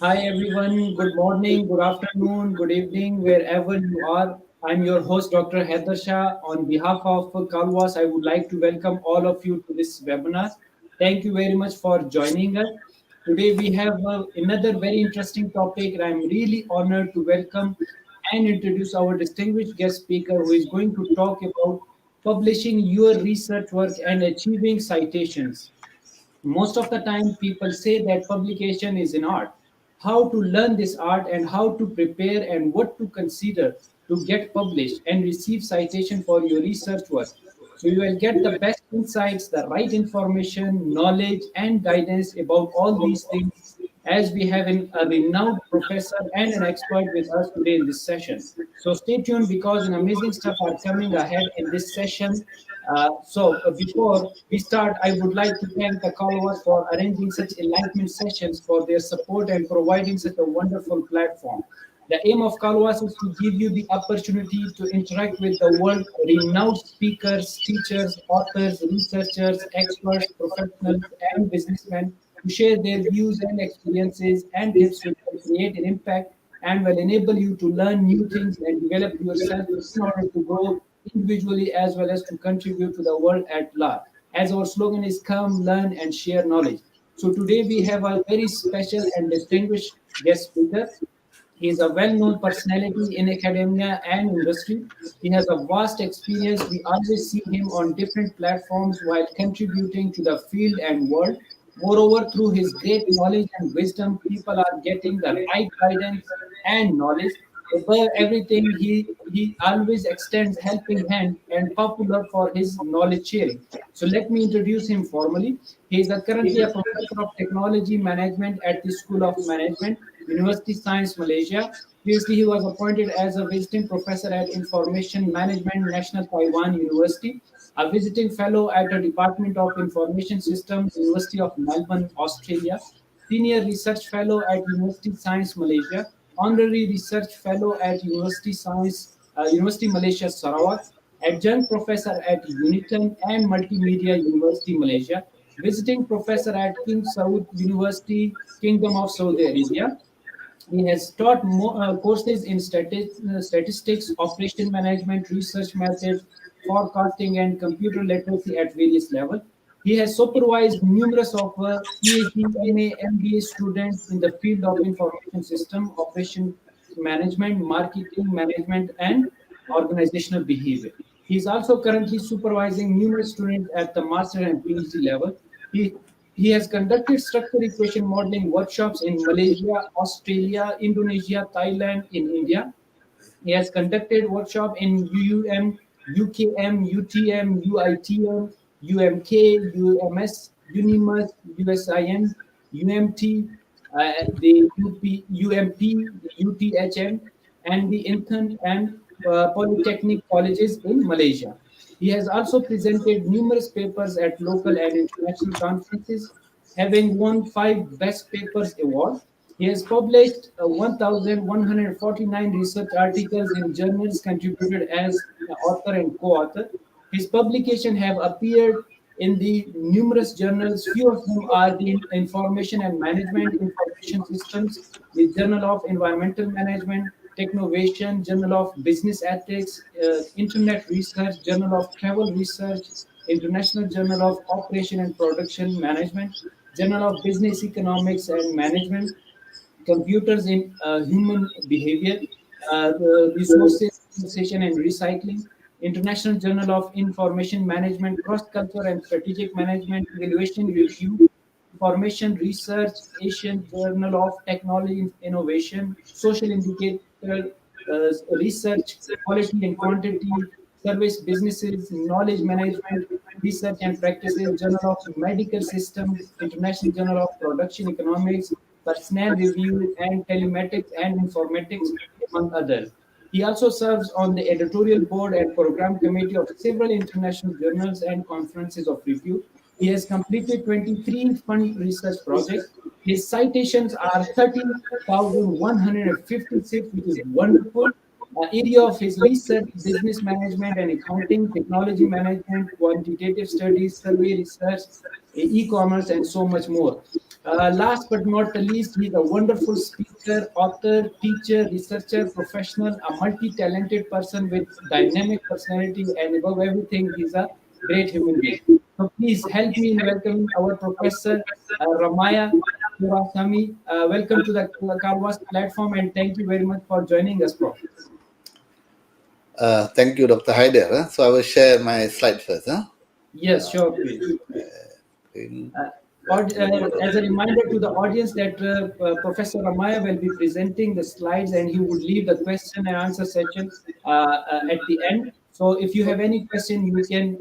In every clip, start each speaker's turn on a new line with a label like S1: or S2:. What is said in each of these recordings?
S1: Hi everyone, good morning, good afternoon, good evening, wherever you are. I'm your host, Dr. Haider Shah. On behalf of Kalwas, I would like to welcome all of you to this webinar. Thank you very much for joining us. Today we have another very interesting topic, and I'm really honored to welcome and introduce our distinguished guest speaker who is going to talk about publishing your research work and achieving citations. Most of the time people say that publication is an art. How to learn this art and how to prepare and what to consider to get published and receive citation for your research work, so you will get the best insights, the right information, knowledge and guidance about all these things, as we have a renowned professor and an expert with us today in this session. So stay tuned because an amazing stuff are coming ahead in this session. Before we start, I would like to thank the followers for arranging such enlightenment sessions, for their support and providing such a wonderful platform. The aim of Kalwas is to give you the opportunity to interact with the world renowned speakers, teachers, authors, researchers, experts, professionals, and businessmen to share their views and experiences and tips which will create an impact and will enable you to learn new things and develop yourself in order to grow individually as well as to contribute to the world at large. As our slogan is come, learn, and share knowledge. So today we have a very special and distinguished guest speaker. He is a well-known personality in academia and industry. He has a vast experience. We always see him on different platforms while contributing to the field and world. Moreover, through his great knowledge and wisdom, people are getting the right guidance and knowledge. Above everything, he always extends helping hand and popular for his knowledge sharing. So let me introduce him formally. He is currently a professor of technology management at the School of Management, University Science Malaysia. Previously, he was appointed as a visiting professor at Information Management, National Taiwan University, a visiting fellow at the Department of Information Systems, University of Melbourne, Australia, senior research fellow at University Science Malaysia, honorary research fellow at University Malaysia Sarawak, adjunct professor at Uniton and Multimedia University Malaysia, visiting professor at King Saud University, Kingdom of Saudi Arabia. He has taught courses in statistics, operation management, research methods, forecasting, and computer literacy at various levels. He has supervised numerous of PhD, MA, MBA students in the field of information system, operation management, marketing management, and organizational behavior. He is also currently supervising numerous students at the master and PhD level. He he has conducted structural equation modeling workshops in Malaysia, Australia, Indonesia, Thailand, in India. He has conducted workshop in UUM, UKM, UTM, UITM, UMK, UMS, Unimus, USIN, UMT, the UMP, the UTHM, and the Intern and Polytechnic colleges in Malaysia. He has also presented numerous papers at local and international conferences, having won 5 Best Papers Award. He has published 1,149 research articles in journals, contributed as author and co-author. His publications have appeared in the numerous journals. Few of them are the Information and Management Information Systems, the Journal of Environmental Management, Technovation, Journal of Business Ethics, Internet Research, Journal of Travel Research, International Journal of Operation and Production Management, Journal of Business Economics and Management, Computers in Human Behavior, Resources Conservation and Recycling, International Journal of Information Management, Cross Culture and Strategic Management, Evaluation Review, Information Research, Asian Journal of Technology Innovation, Social Indicator Research, Quality and Quantity, Service Businesses, Knowledge Management, Research and Practices, Journal of Medical Systems, International Journal of Production Economics, Personnel Review, and Telematics and Informatics, among others. He also serves on the editorial board and program committee of several international journals and conferences of repute. He has completed 23 fund research projects. His citations are 13,156, which is wonderful. Area of his research: business management and accounting, technology management, quantitative studies, survey research, e-commerce, and so much more. Last but not the least, he's a wonderful speaker, author, teacher, researcher, professional, a multi-talented person with dynamic personality, and above everything, he's a great human being. So please help me in welcoming our Professor RAMAYAH. Welcome to the Karwas platform, and thank you very much for joining us, Prof.
S2: Thank you, Dr. Haider. So I will share my slide first.
S1: Yes, sure, please. Uh, as a reminder to the audience that Professor Ramaya will be presenting the slides and he would leave the question and answer session at the end. So if you have any question, you can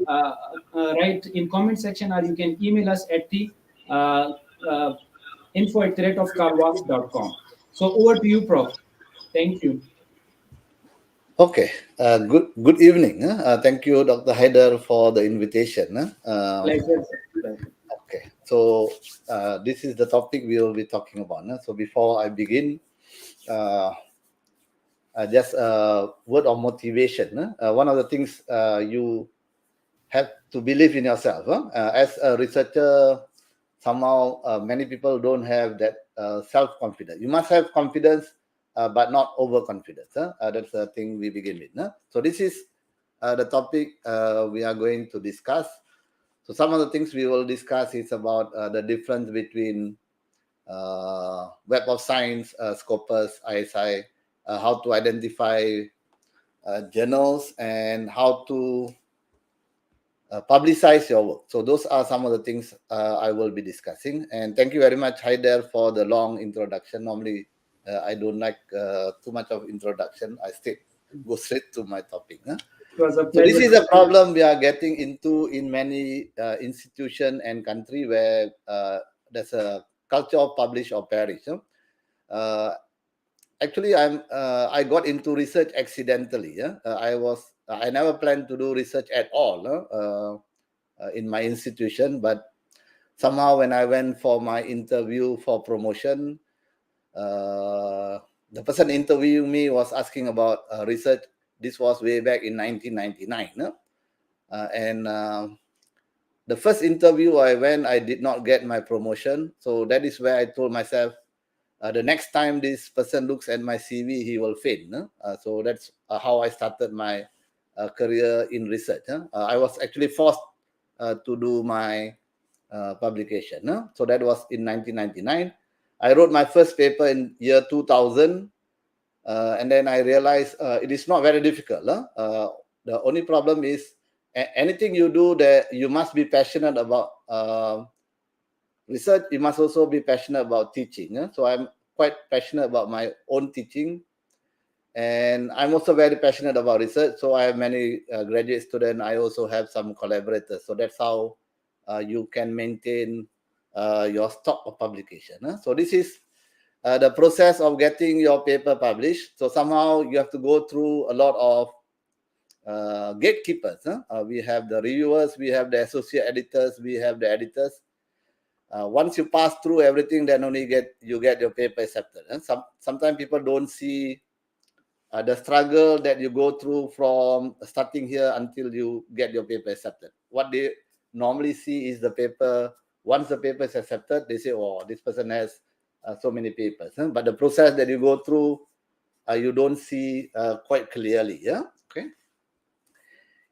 S1: write in comment section or you can email us at the uh, uh, info@of.carwas.com. So over to you, Prof. Thank you.
S2: Okay. Good evening. Thank you, Dr. Haider, for the invitation.
S1: Pleasure, sir. Pleasure.
S2: Okay. So this is the topic we will be talking about. So before I begin, just a word of motivation. One of the things you have to believe in yourself. As a researcher, somehow many people don't have that self-confidence. You must have confidence, but not overconfidence. That's the thing we begin with. So this is the topic we are going to discuss. So some of the things we will discuss is about the difference between Web of Science, Scopus, ISI, how to identify journals, and how to publicize your work. So those are some of the things I will be discussing. And thank you very much, Haider, for the long introduction. Normally, I don't like too much of introduction. I go straight to my topic.
S1: It was a
S2: So this
S1: pleasure.
S2: is a problem we are getting into in many institution and country where there's a culture of publish or perish. Actually, I got into research accidentally. I never planned to do research at all in my institution, but somehow when I went for my interview for promotion, the person interviewing me was asking about research. This was way back in 1999, and the first interview I went, I did not get my promotion. So that is where I told myself, the next time this person looks at my CV, he will faint. So that's how I started my career in research. I was actually forced to do my publication. So that was in 1999. I wrote my first paper in year 2000, and then I realized it is not very difficult. The only problem is anything you do, that you must be passionate about research. You must also be passionate about teaching. So I'm quite passionate about my own teaching, and I'm also very passionate about research. So I have many graduate students. I also have some collaborators. So that's how you can maintain your stock of publication. So this is the process of getting your paper published. So somehow you have to go through a lot of gatekeepers. We have the reviewers, we have the associate editors, we have the editors. Once you pass through everything, then only you get your paper accepted. And sometimes people don't see the struggle that you go through from starting here until you get your paper accepted. What they normally see is the paper. Once the paper is accepted, they say, "Oh, this person has so many papers." But the process that you go through, you don't see quite clearly. Yeah. Okay.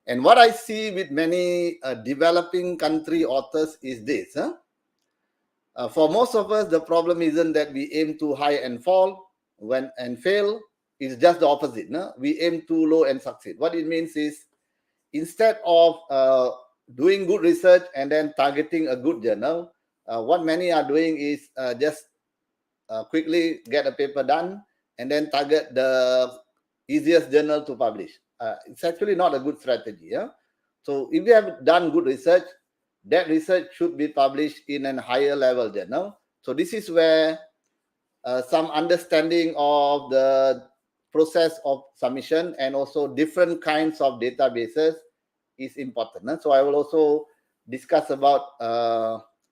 S2: And what I see with many developing country authors is this. For most of us, the problem isn't that we aim too high and fall and fail. It's just the opposite. No? We aim too low and succeed. What it means is, instead of doing good research and then targeting a good journal, what many are doing is just quickly get a paper done and then target the easiest journal to publish. It's actually not a good strategy. Yeah? So if you have done good research, that research should be published in a higher level journal. So this is where some understanding of the process of submission and also different kinds of databases is important. So I will also discuss about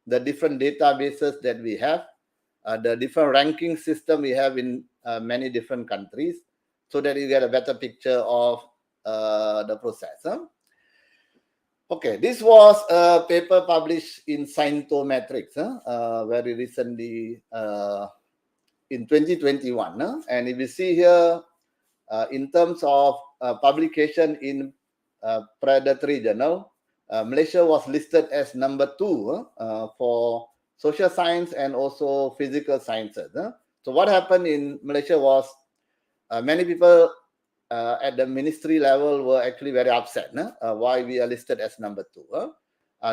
S2: the different databases that we have, the different ranking system we have in many different countries, so that you get a better picture of the process. Okay, this was a paper published in Scientometrics very recently in 2021. And if you see here, in terms of publication in predatory journal, Malaysia was listed as number 2 for social science and also physical sciences. So what happened in Malaysia was many people at the ministry level were actually very upset why we are listed as number 2.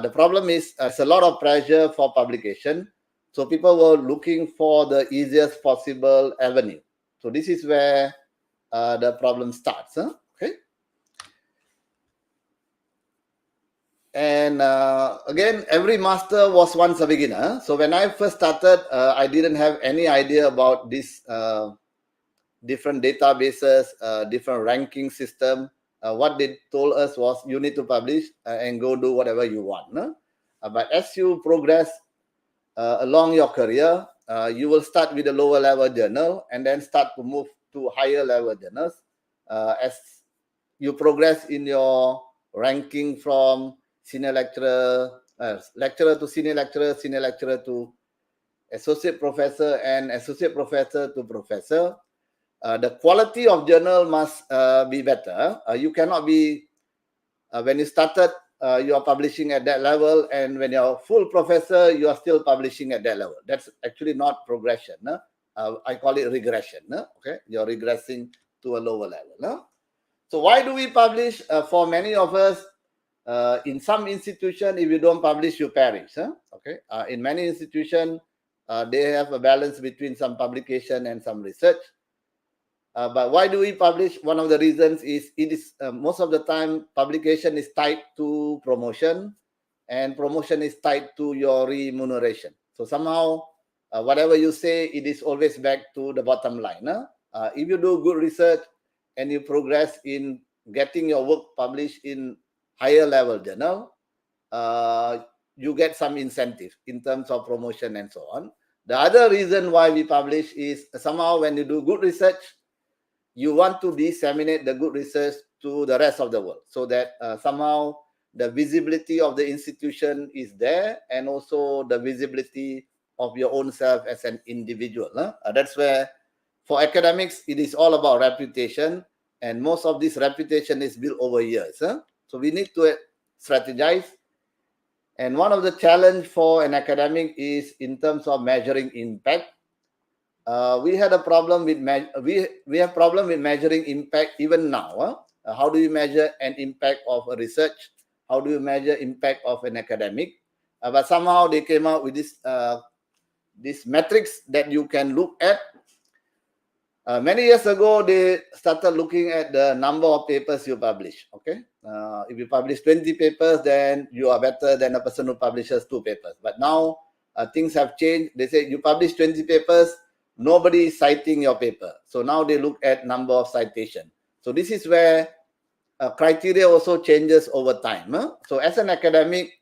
S2: The problem is it's a lot of pressure for publication. So people were looking for the easiest possible avenue. So this is where the problem starts. Okay. And again, every master was once a beginner. So when I first started, I didn't have any idea about this different databases, different ranking system. What they told us was you need to publish and go do whatever you want. But as you progress along your career, you will start with a lower level journal and then start to move to higher level journals as you progress in your ranking from senior lecturer, lecturer to senior lecturer to associate professor, and associate professor to professor. The quality of journal must be better. You cannot be, when you started, you are publishing at that level, and when you're full professor, you are still publishing at that level. That's actually not progression. I call it regression. Okay, you're regressing to a lower level. So why do we publish? For many of us, in some institution, if you don't publish, you perish. Okay, in many institutions, they have a balance between some publication and some research. But why do we publish? One of the reasons is it is most of the time publication is tied to promotion, and promotion is tied to your remuneration. So somehow, whatever you say, it is always back to the bottom line. If you do good research and you progress in getting your work published in higher level journal, you get some incentive in terms of promotion and so on. The other reason why we publish is somehow when you do good research, you want to disseminate the good research to the rest of the world so that somehow the visibility of the institution is there, and also the visibility of your own self as an individual. That's where for academics, it is all about reputation, and most of this reputation is built over years. So we need to strategize. And one of the challenge for an academic is in terms of measuring impact. We had a problem with we have problem with measuring impact even now. How do you measure an impact of a research? How do you measure impact of an academic? But somehow they came out with this metrics that you can look at. Many years ago, they started looking at the number of papers you publish. Okay, if you publish 20 papers, then you are better than a person who publishes 2 papers. But now things have changed. They say you publish 20 papers, nobody is citing your paper. So now they look at number of citation. So this is where criteria also changes over time. So as an academic,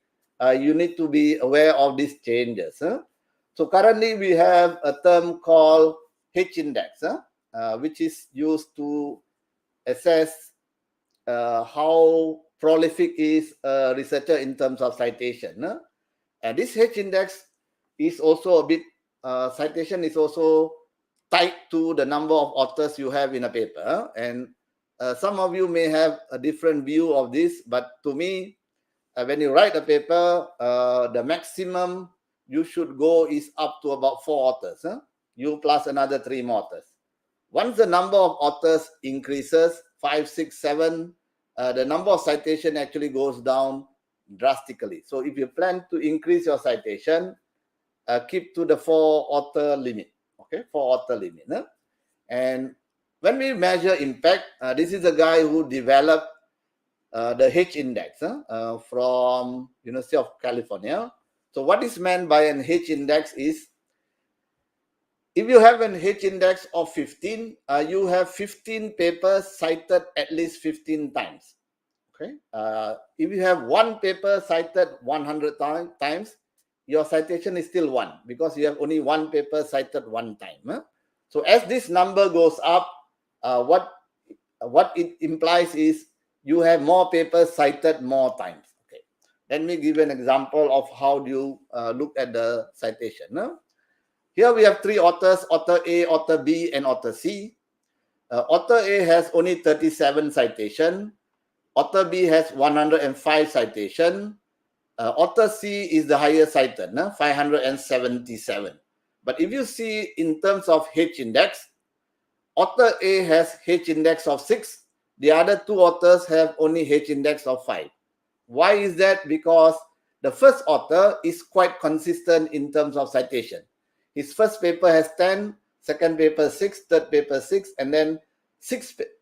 S2: you need to be aware of these changes. So currently we have a term called H index, which is used to assess how prolific is a researcher in terms of citation. And this H index is also a bit, citation is also tied to the number of authors you have in a paper. And some of you may have a different view of this, but to me, when you write a paper, the maximum you should go is up to about 4 authors. You plus another 3 more authors. Once the number of authors increases, 5, 6, 7, the number of citation actually goes down drastically. So if you plan to increase your citation, keep to the 4 author limit. Okay, 4 author limit. And when we measure impact, this is a guy who developed the H index from University of California. So what is meant by an H index is, if you have an H index of 15, you have 15 papers cited at least 15 times. Okay. If you have one paper cited 100 times, your citation is still 1 because you have only one paper cited 1 time. So as this number goes up, what it implies is you have more papers cited more times. Okay. Let me give you an example of how do you look at the citation. Here we have three authors, author A, author B, and author C. Author A has only 37 citation. Author B has 105 citation. Author C is the highest cited, 577. But if you see in terms of H index, author A has H index of 6. The other two authors have only H index of 5. Why is that? Because the first author is quite consistent in terms of citation. His first paper has 10, second paper 6, third paper 6, and then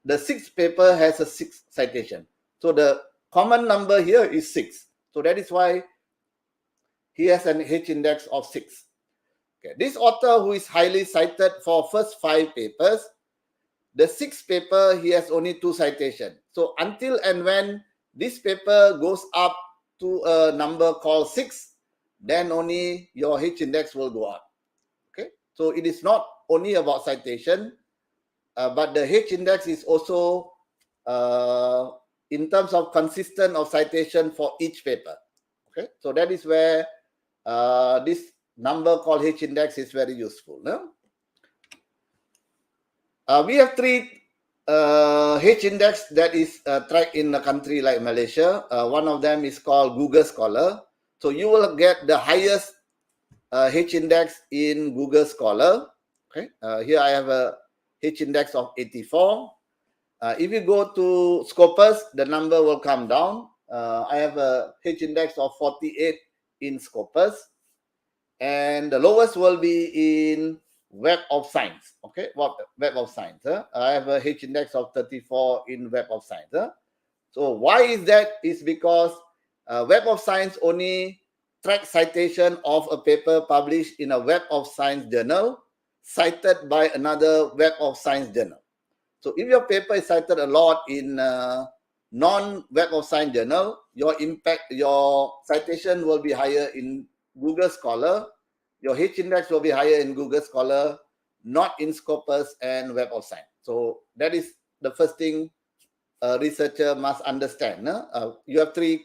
S2: the sixth paper has a 6 citation. So the common number here is 6. So that is why he has an H index of 6. Okay. This author who is highly cited for first 5 papers, the 6th paper, he has only 2 citations. So until and when this paper goes up to a number called 6, then only your H index will go up. Okay. So it is not only about citation, but the H index is also in terms of consistent of citation for each paper. Okay. So that is where this number called H index is very useful. No? We have 3 H index that is tracked in a country like Malaysia. One of them is called Google Scholar. So you will get the highest H index in Google Scholar. Okay. Here I have a H index of 84. If you go to Scopus, the number will come down. I have a H index of 48 in Scopus. And the lowest will be in Web of Science. Okay, Web of Science. I have a H index of 34 in Web of Science. So why is that? It's because Web of Science only tracks citation of a paper published in a Web of Science journal cited by another Web of Science journal. So if your paper is cited a lot in non-Web of Science journal, your citation will be higher in Google Scholar. Your H index will be higher in Google Scholar, not in Scopus and Web of Science. So that is the first thing a researcher must understand. You have three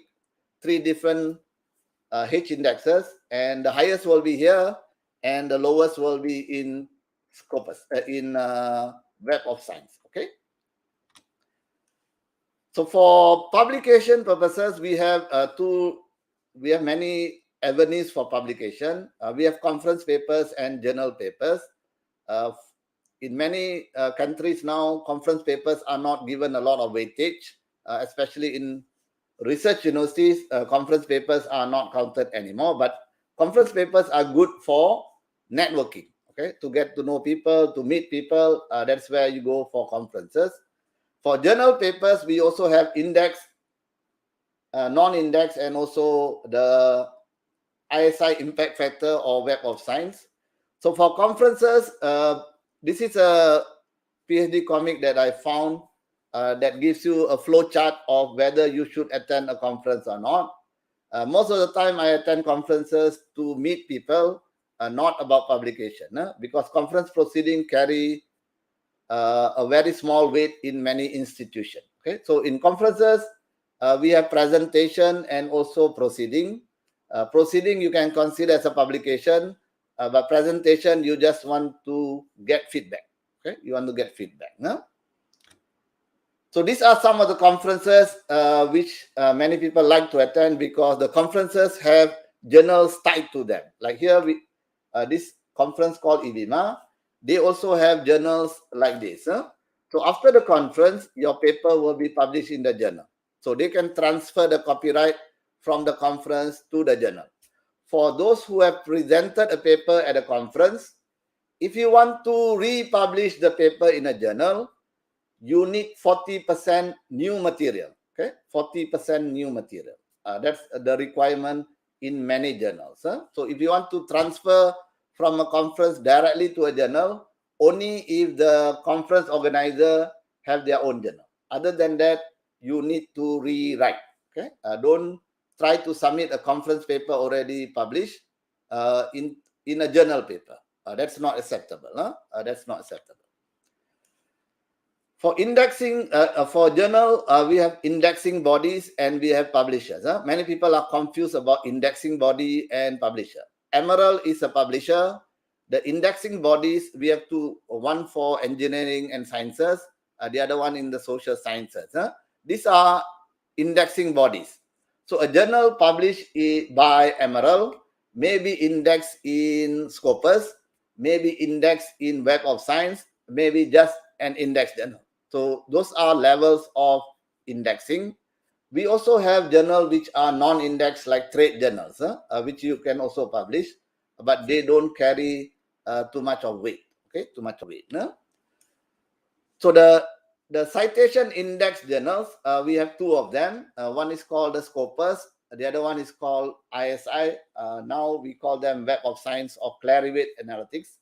S2: different H indexes, and the highest will be here, and the lowest will be in Scopus, in Web of Science. Okay. So for publication purposes, we have many avenues for publication. We have conference papers and journal papers. In many countries now, conference papers are not given a lot of weightage, especially in research universities. Conference papers are not counted anymore, but conference papers are good for networking, okay, to get to know people, to meet people. That's where you go for conferences. For journal papers, we also have index, non-index, and also the ISI impact factor or Web of Science. So for conferences, this is a PhD comic that I found that gives you a flow chart of whether you should attend a conference or not. Most of the time, I attend conferences to meet people, not about publication, because conference proceedings carry a very small weight in many institutions. Okay, so in conferences, we have presentation and also proceeding. Proceeding you can consider as a publication, but presentation you just want to get feedback. Okay, you want to get feedback. No? So these are some of the conferences which many people like to attend because the conferences have journals tied to them. Like here, this conference called IBIMA, they also have journals like this. So after the conference, your paper will be published in the journal. So they can transfer the copyright from the conference to the journal. For those who have presented a paper at a conference, if you want to republish the paper in a journal, you need 40% new material. Okay, 40% new material. That's the requirement in many journals. So if you want to transfer from a conference directly to a journal, only if the conference organizer have their own journal. Other than that, you need to rewrite. Okay, don't try to submit a conference paper already published in a journal paper. That's not acceptable. That's not acceptable. For indexing, for journal, we have indexing bodies and we have publishers. Many people are confused about indexing body and publisher. Emerald is a publisher. The indexing bodies, we have two, one for engineering and sciences, the other one in the social sciences. These are indexing bodies. So a journal published by Emerald may be indexed in Scopus, may be indexed in Web of Science, maybe just an index journal. So those are levels of indexing. We also have journals which are non-indexed, like trade journals, which you can also publish, but they don't carry too much of weight. Okay, too much of weight. No? So the citation index journals, we have two of them. One is called the Scopus. The other one is called ISI. Now we call them Web of Science or Clarivate Analytics.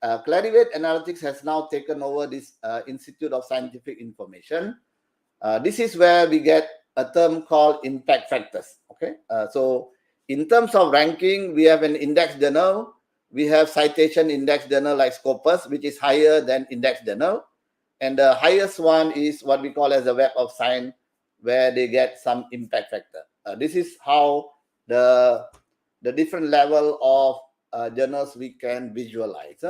S2: Clarivate Analytics has now taken over this Institute of Scientific Information. This is where we get a term called impact factors. Okay, so in terms of ranking, we have an index journal. We have citation index journal like Scopus, which is higher than index journal. And the highest one is what we call as the Web of Science, where they get some impact factor. This is how the different level of journals we can visualize.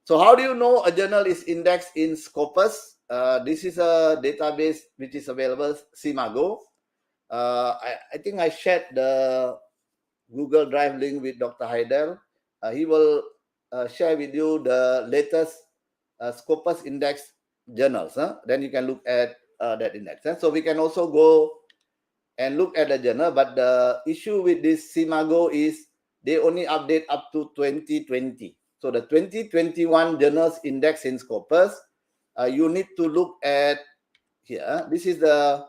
S2: So how do you know a journal is indexed in Scopus? This is a database which is available, Simago. I think I shared the Google Drive link with Dr. Haider. He will share with you the latest Scopus index journals. Then you can look at that index. So we can also go and look at the journal, but the issue with this Simago is they only update up to 2020. So the 2021 journals index in Scopus, you need to look at here. This is the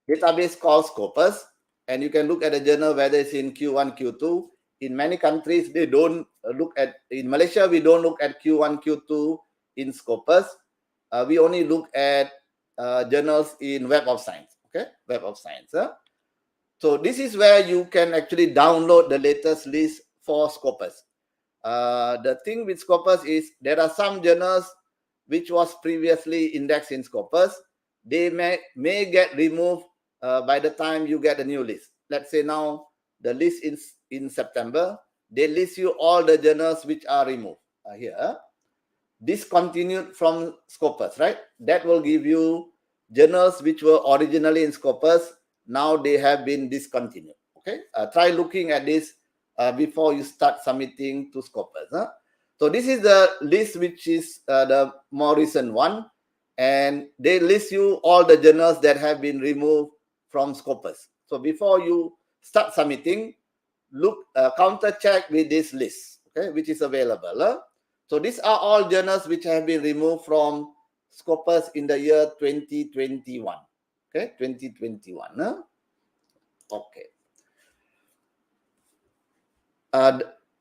S2: database called Scopus, and you can look at the journal whether it's in Q1, Q2. In many countries, they don't look at, in Malaysia, we don't look at Q1, Q2 in Scopus. We only look at journals in Web of Science, okay? Web of Science. So this is where you can actually download the latest list for Scopus. The thing with Scopus is there are some journals which was previously indexed in Scopus. They may get removed by the time you get a new list. Let's say now the list is in September. They list you all the journals which are removed here. Discontinued from Scopus, right? That will give you journals which were originally in Scopus. Now they have been discontinued. Okay, try looking at this before you start submitting to Scopus. So this is the list which is the more recent one, and they list you all the journals that have been removed from Scopus. So before you start submitting, look, counter check with this list, okay, which is available. So these are all journals which have been removed from Scopus in the year 2021. Okay, 2021. Okay.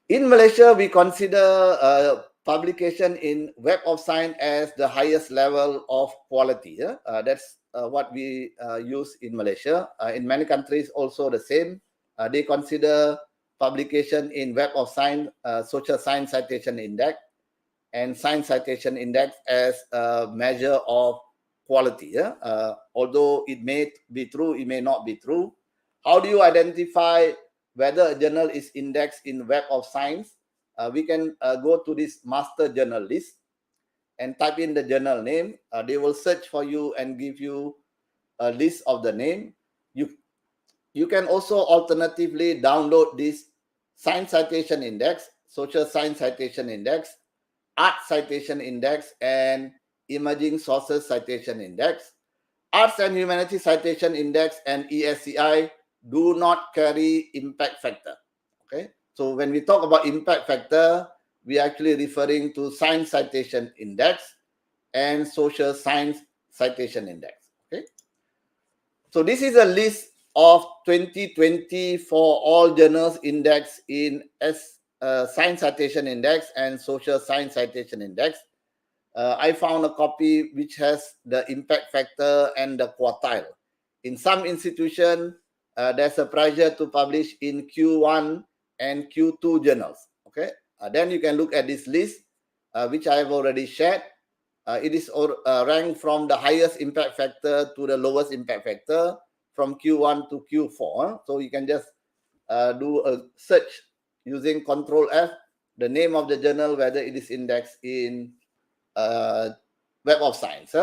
S2: In Malaysia, we consider publication in Web of Science as the highest level of quality. That's what we use in Malaysia. In many countries, also the same. They consider publication in Web of Science, Social Science Citation Index, and Science Citation Index as a measure of quality. Although it may be true, it may not be true. How do you identify whether a journal is indexed in Web of Science? We can go to this master journal list and type in the journal name. They will search for you and give you a list of the name. You can also alternatively download this Science Citation Index, Social Science Citation Index, Art Citation Index, and Emerging Sources Citation Index. Arts and Humanities Citation Index and ESCI do not carry impact factor. Okay, so when we talk about impact factor, we are actually referring to Science Citation Index and Social Science Citation Index. Okay, so this is a list of 2020 for all journals indexed in Science Citation Index and Social Science Citation Index. I found a copy which has the impact factor and the quartile. In some institution, there's a pressure to publish in Q1 and Q2 journals. Okay, then you can look at this list. which I have already shared. It is ranked from the highest impact factor to the lowest impact factor from Q1 to Q4. So you can just do a search using Control F, the name of the journal, whether it is indexed in Web of Science.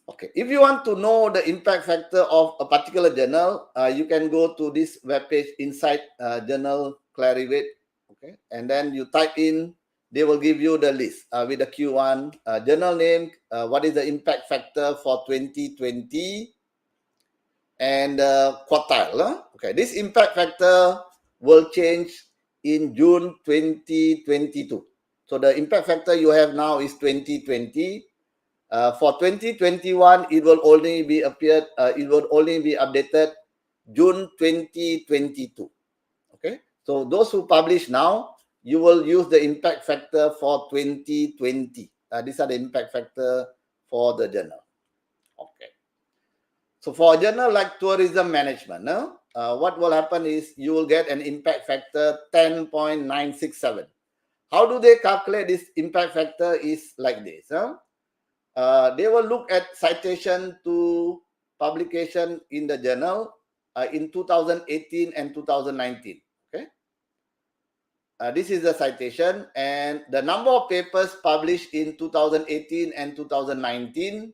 S2: Okay, if you want to know the impact factor of a particular journal, you can go to this webpage inside Journal Clarivate. Okay, and then you type in, they will give you the list with the Q1 journal name, what is the impact factor for 2020, and quartile. Okay, this impact factor will change in June 2022. So the impact factor you have now is 2020. For 2021, it will only be updated June 2022. Okay, so those who publish now, you will use the impact factor for 2020. These are the impact factor for the journal. Okay. So for a journal like tourism management, what will happen is you will get an impact factor 10.967. How do they calculate this impact factor? Is like this. They will look at citation to publication in the journal in 2018 and 2019. Okay. This is the citation, and the number of papers published in 2018 and 2019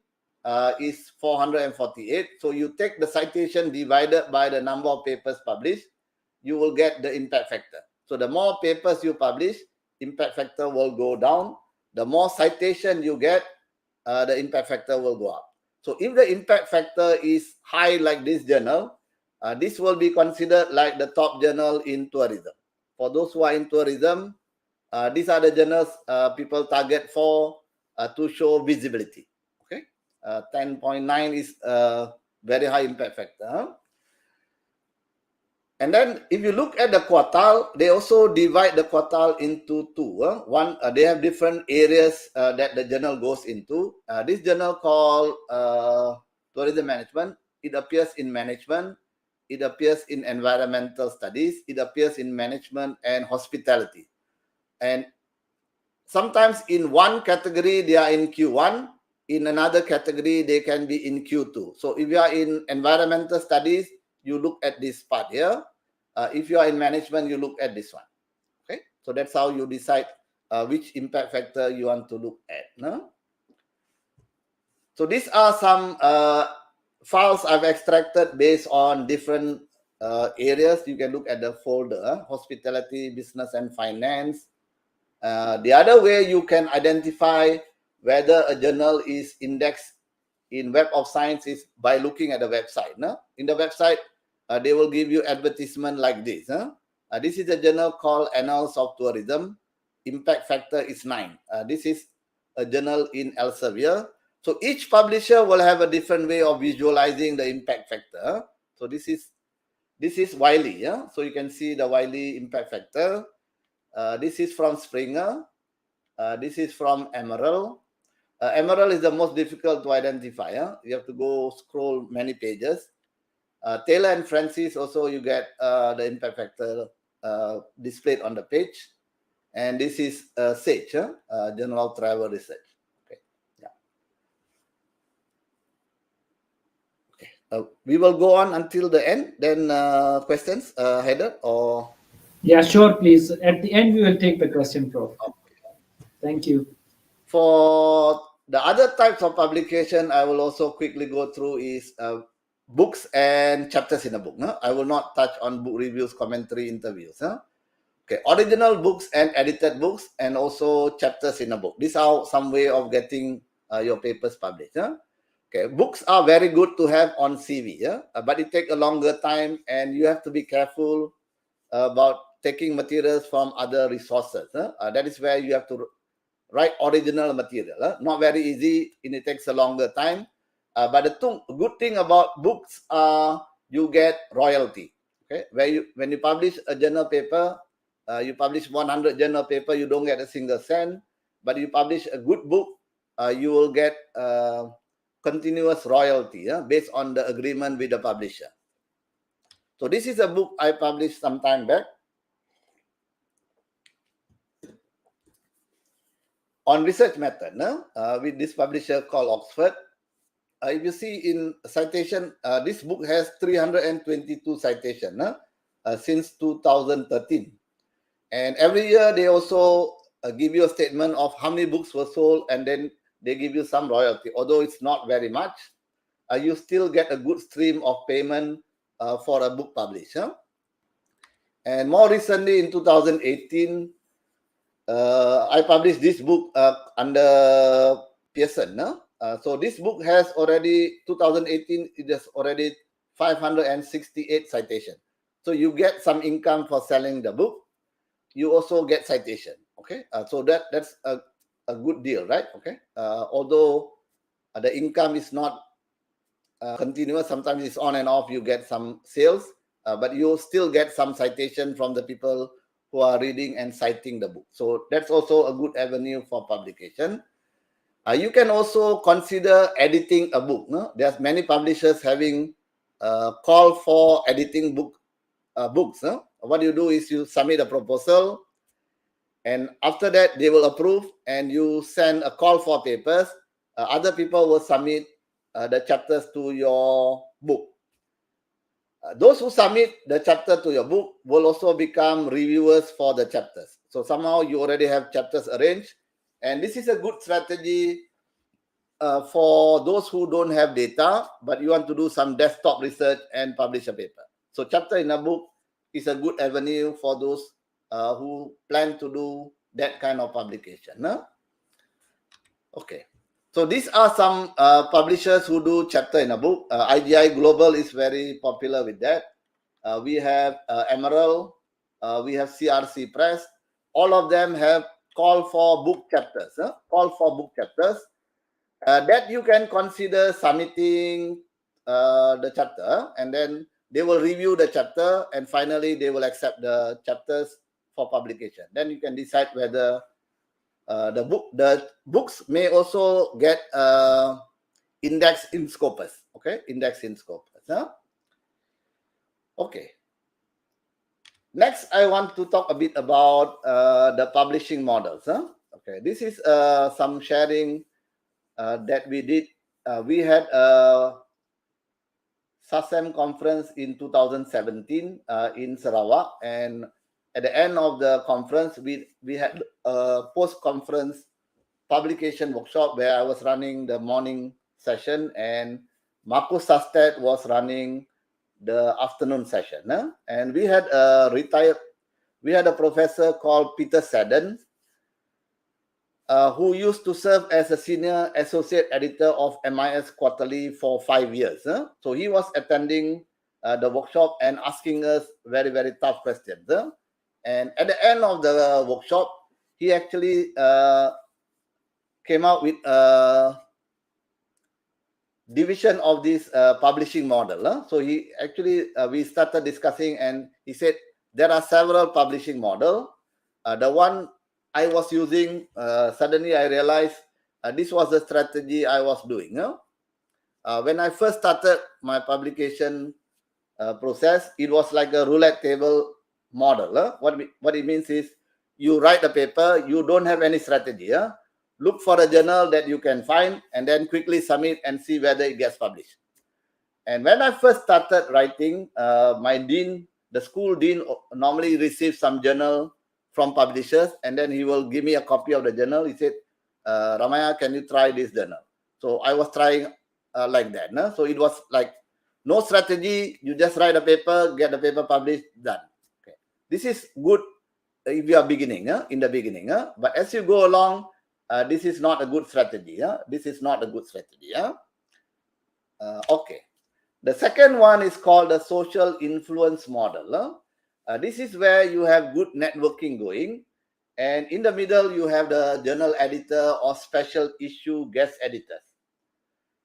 S2: is 448. So you take the citation divided by the number of papers published, you will get the impact factor. So the more papers you publish, impact factor will go down. The more citation you get, the impact factor will go up. So if the impact factor is high like this journal, this will be considered like the top journal in tourism. For those who are in tourism, these are the journals people target for to show visibility. Okay, 10.9 is a very high impact factor. And then if you look at the quartile, they also divide the quartile into two. One, they have different areas that the journal goes into. This journal called Tourism Management, it appears in management, it appears in environmental studies, it appears in management and hospitality. And sometimes in one category, they are in Q1. In another category, they can be in Q2. So if you are in environmental studies, you look at this part here. If you are in management, you look at this one. Okay, so that's how you decide which impact factor you want to look at. No? So these are some files I've extracted based on different areas. You can look at the folder, hospitality, business and finance. The other way you can identify whether a journal is indexed in Web of Science is by looking at the website. No? In the website, they will give you advertisement like this. This is a journal called Annals of Tourism. Impact factor is 9. This is a journal in Elsevier. So each publisher will have a different way of visualizing the impact factor. So this is Wiley. So you can see the Wiley impact factor. This is from Springer. This is from Emerald. Emerald is the most difficult to identify. You have to go scroll many pages. Taylor and Francis also, you get the impact factor displayed on the page. And this is SAGE, Journal of Travel Research. Okay. Yeah. Okay. We will go on until the end. Then questions, Haider, or?
S1: Yeah, sure, please. At the end, we will take the question, Prof.
S2: Okay.
S1: Thank you.
S2: For the other types of publication, I will also quickly go through is books and chapters in a book. No? I will not touch on book reviews, commentary, interviews. Okay, original books and edited books, and also chapters in a book. These are some way of getting your papers published. Okay, books are very good to have on CV, but it takes a longer time, and you have to be careful about taking materials from other resources. That is where you have to write original material. Not very easy, and it takes a longer time. But the good thing about books are you get royalty. Okay, when you publish a journal paper, you publish 100 journal paper, you don't get a single cent. But you publish a good book, you will get continuous royalty based on the agreement with the publisher. So this is a book I published some time back. on research method, with this publisher called Oxford. If you see in citation, this book has 322 citations since 2013. And every year they also give you a statement of how many books were sold, and then they give you some royalty. Although it's not very much, you still get a good stream of payment for a book published. And more recently, in 2018, I published this book under PPSN. So this book has already, 2018, it has already 568 citations. So you get some income for selling the book. You also get citation. Okay, so that's a good deal, right? Okay, although the income is not continuous, sometimes it's on and off. You get some sales, but you still get some citation from the people who are reading and citing the book. So that's also a good avenue for publication. You can also consider editing a book. No? There's many publishers having call for editing books. No? What you do is you submit a proposal, and after that they will approve, and you send a call for papers. Other people will submit the chapters to your book. Those who submit the chapter to your book will also become reviewers for the chapters. So somehow you already have chapters arranged, and this is a good strategy for those who don't have data, but you want to do some desktop research and publish a paper. So chapter in a book is a good avenue for those who plan to do that kind of publication. No? Okay. So these are some publishers who do chapter in a book. IGI Global is very popular with that. We have Emerald. We have CRC Press. All of them have call for book chapters. Call for book chapters. That you can consider submitting the chapter, and then they will review the chapter, and finally they will accept the chapters for publication. Then you can decide whether the books may also get index in Scopus. Okay, index in Scopus. Okay. Next, I want to talk a bit about the publishing models. Okay, this is some sharing that we did. We had a SASEM conference in 2017 in Sarawak, and at the end of the conference, we had a post-conference publication workshop where I was running the morning session, and Marcus Sastet was running the afternoon session. And we had a professor called Peter Seddon, who used to serve as a senior associate editor of MIS Quarterly for 5 years. So he was attending the workshop and asking us very, very tough questions. And at the end of the workshop, he actually came out with a division of this publishing model. So he actually, we started discussing, and he said there are several publishing models. The one I was using, suddenly I realized this was the strategy I was doing. When I first started my publication process, it was like a roulette table model. What it means is you write a paper, you don't have any strategy. Look for a journal that you can find, and then quickly submit and see whether it gets published. And when I first started writing, my dean, the school dean, normally receives some journal from publishers, and then he will give me a copy of the journal. He said, Ramayah, can you try this journal? So I was trying like that. So it was like no strategy. You just write a paper, get the paper published, done. Okay. This is good if you are beginning, in the beginning. But as you go along, this is not a good strategy. This is not a good strategy. Okay. The second one is called the social influence model. This is where you have good networking going. And in the middle, you have the journal editor or special issue guest editors.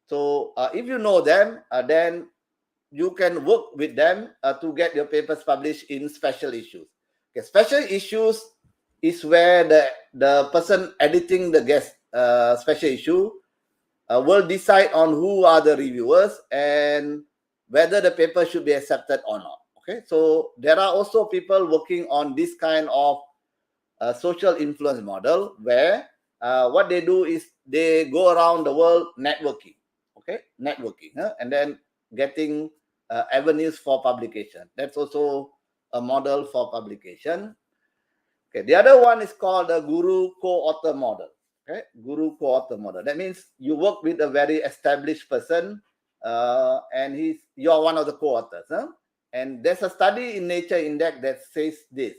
S2: So if you know them, then you can work with them to get your papers published in special issues. Okay, special issues is where the person editing the guest special issue will decide on who are the reviewers and whether the paper should be accepted or not. Okay, so there are also people working on this kind of social influence model where what they do is they go around the world networking, networking, and then getting avenues for publication. That's also a model for publication. Okay, the other one is called the guru co-author model. Okay, guru co-author model. That means you work with a very established person, and you're one of the co-authors. And there's a study in Nature Index that says this.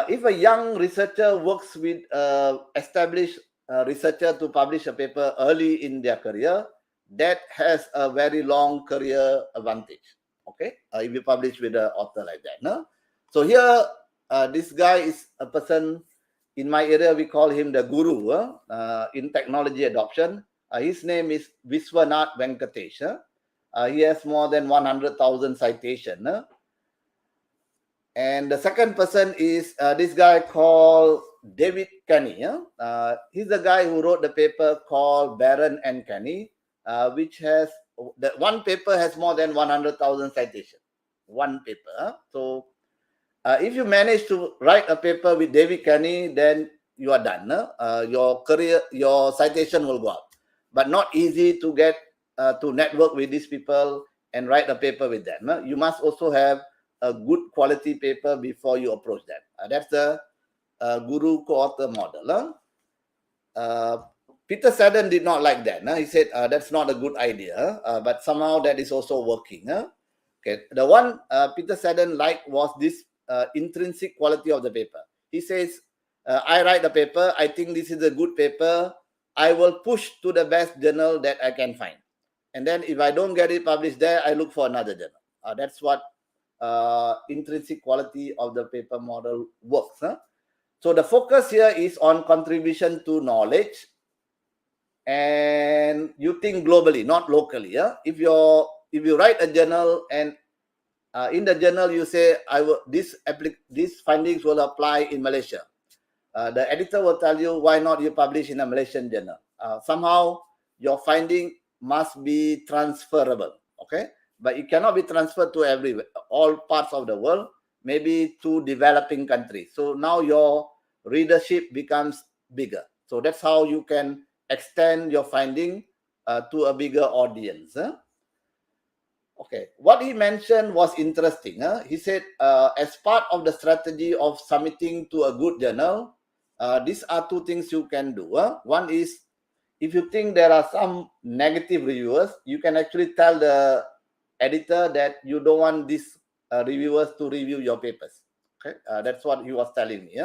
S2: If a young researcher works with established researcher to publish a paper early in their career, that has a very long career advantage. Okay, if you publish with an author like that. No? So here, this guy is a person in my area. We call him the guru in technology adoption. His name is Viswanath Venkatesh. He has more than 100,000 citations. And the second person is this guy called David Kenny. He's the guy who wrote the paper called Barron and Kenny, which has that one paper has more than 100,000 citations. One paper. So if you manage to write a paper with David Kenny, then you are done. Your career, your citation will go up. But not easy to get to network with these people and write a paper with them. You must also have a good quality paper before you approach them. That's the guru co-author model. Peter Sadden did not like that. He said that's not a good idea, but somehow that is also working. Okay, the one Peter Sadden liked was this intrinsic quality of the paper. He says, I write the paper, I think this is a good paper, I will push to the best journal that I can find. And then if I don't get it published there, I look for another journal. That's what intrinsic quality of the paper model works. So the focus here is on contribution to knowledge, and you think globally, not locally. If you write a journal and in the journal you say these findings will apply in Malaysia, the editor will tell you why not you publish in a Malaysian journal. Somehow your finding must be transferable. Okay, but it cannot be transferred to all parts of the world, maybe to developing countries. So now your readership becomes bigger. So that's how you can extend your finding to a bigger audience. Okay, what he mentioned was interesting. He said, as part of the strategy of submitting to a good journal, these are two things you can do. One is, if you think there are some negative reviewers, you can actually tell the editor that you don't want these reviewers to review your papers. Okay, that's what he was telling me.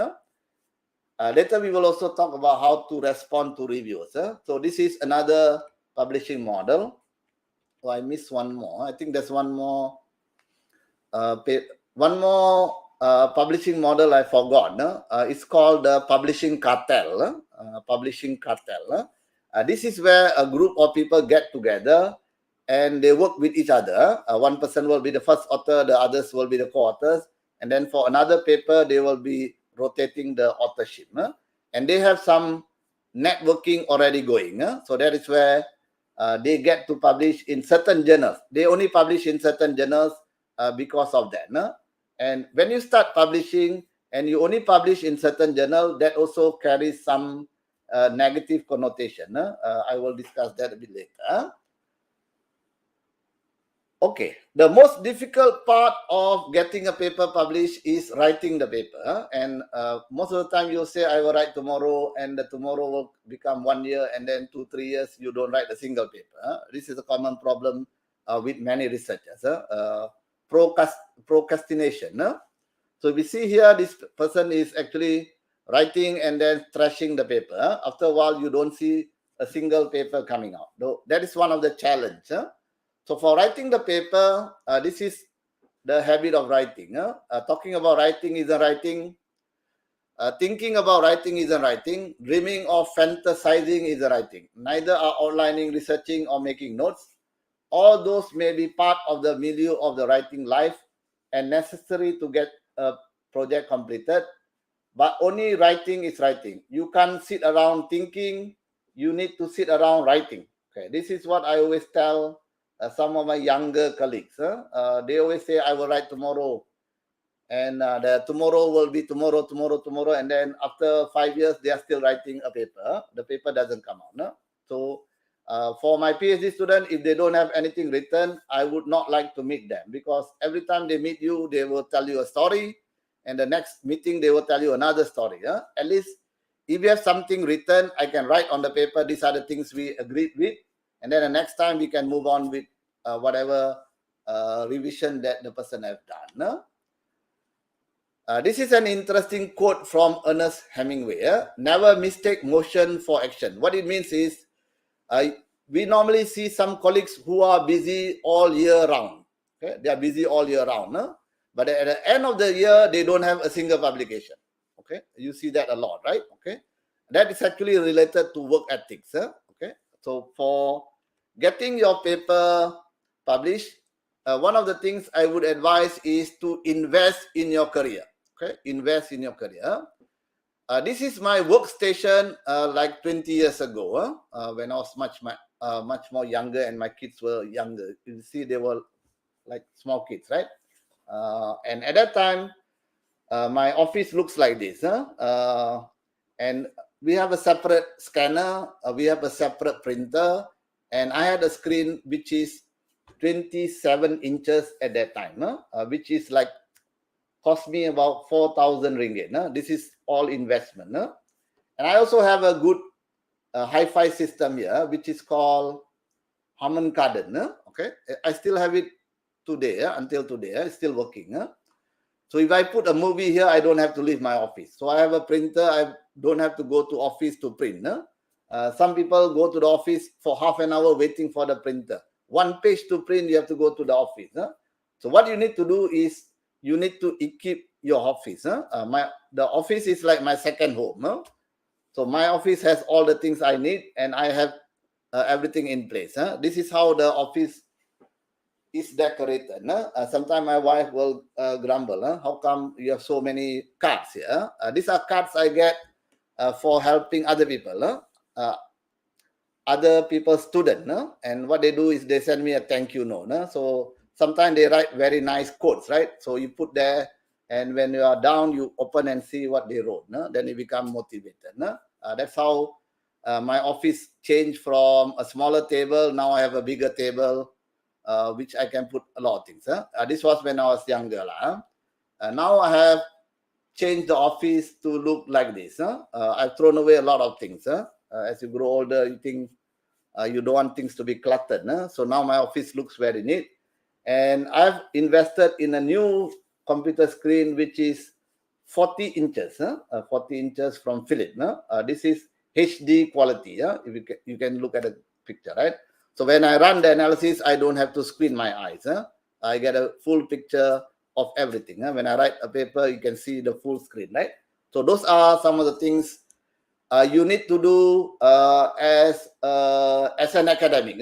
S2: Later we will also talk about how to respond to reviews. So this is another publishing model. Oh, I missed one more. I think there's one more publishing model I forgot. It's called the publishing cartel. Publishing cartel. This is where a group of people get together and they work with each other. One person will be the first author, the others will be the co-authors, and then for another paper they will be rotating the authorship. And they have some networking already going. So that is where they get to publish in certain journals. They only publish in certain journals because of that. And when you start publishing and you only publish in certain journal, that also carries some negative connotation. I will discuss that a bit later. Okay, the most difficult part of getting a paper published is writing the paper. And most of the time you'll say, I will write tomorrow, and the tomorrow will become 1 year, and then 2-3 years, you don't write a single paper. This is a common problem with many researchers. Procrastination. So we see here, this person is actually writing and then trashing the paper. After a while, you don't see a single paper coming out. Though that is one of the challenges. So for writing the paper, this is the habit of writing. Talking about writing isn't writing. Thinking about writing isn't writing. Dreaming of fantasizing isn't writing. Neither are outlining, researching, or making notes. All those may be part of the milieu of the writing life and necessary to get a project completed. But only writing is writing. You can't sit around thinking. You need to sit around writing. Okay, this is what I always tell some of my younger colleagues. They always say, I will write tomorrow. and the tomorrow will be tomorrow, and then after 5 years they are still writing a paper. The paper doesn't come out. No? So for my PhD student, if they don't have anything written, I would not like to meet them, because every time they meet you, they will tell you a story, and the next meeting they will tell you another story. At least if you have something written, I can write on the paper, these are the things we agreed with, and then the next time we can move on with whatever revision that the person have done. No? This is an interesting quote from Ernest Hemingway. Never mistake motion for action. What it means is, we normally see some colleagues who are busy all year round. Okay? They are busy all year round. But at the end of the year, they don't have a single publication. Okay, you see that a lot, right? Okay, that is actually related to work ethics. Okay, so for getting your paper published, one of the things I would advise is to invest in your career. Okay, invest in your career. This is my workstation like 20 years ago, when I was much more younger and my kids were younger. You see, they were like small kids, right? And at that time, my office looks like this. And we have a separate scanner, we have a separate printer, and I had a screen which is 27 inches at that time, which is like cost me about 4,000 ringgit. This is all investment. And I also have a good hi-fi system here, which is called Harman Kardon. Okay, I still have it today, until today. It's still working. So if I put a movie here, I don't have to leave my office. So I have a printer. I don't have to go to office to print. Some people go to the office for half an hour waiting for the printer. One page to print, you have to go to the office. So what you need to do is, you need to equip your office. The office is like my second home. So my office has all the things I need, and I have everything in place. This is how the office is decorated. Sometimes my wife will grumble. How come you have so many cards here? These are cards I get for helping other people. Other people's student, and what they do is they send me a thank you note. So sometimes they write very nice quotes, right? So you put there, and when you are down, you open and see what they wrote. Then you become motivated. That's how my office changed from a smaller table. Now I have a bigger table, which I can put a lot of things. This was when I was younger. Now I have changed the office to look like this. I've thrown away a lot of things. As you grow older, you think you don't want things to be cluttered. So now my office looks very neat. And I've invested in a new computer screen, which is 40 inches. 40 inches from Philips. This is HD quality. If you can look at the picture, right? So when I run the analysis, I don't have to squint my eyes. I get a full picture of everything. When I write a paper, you can see the full screen, right? So those are some of the things you need to do as an academic.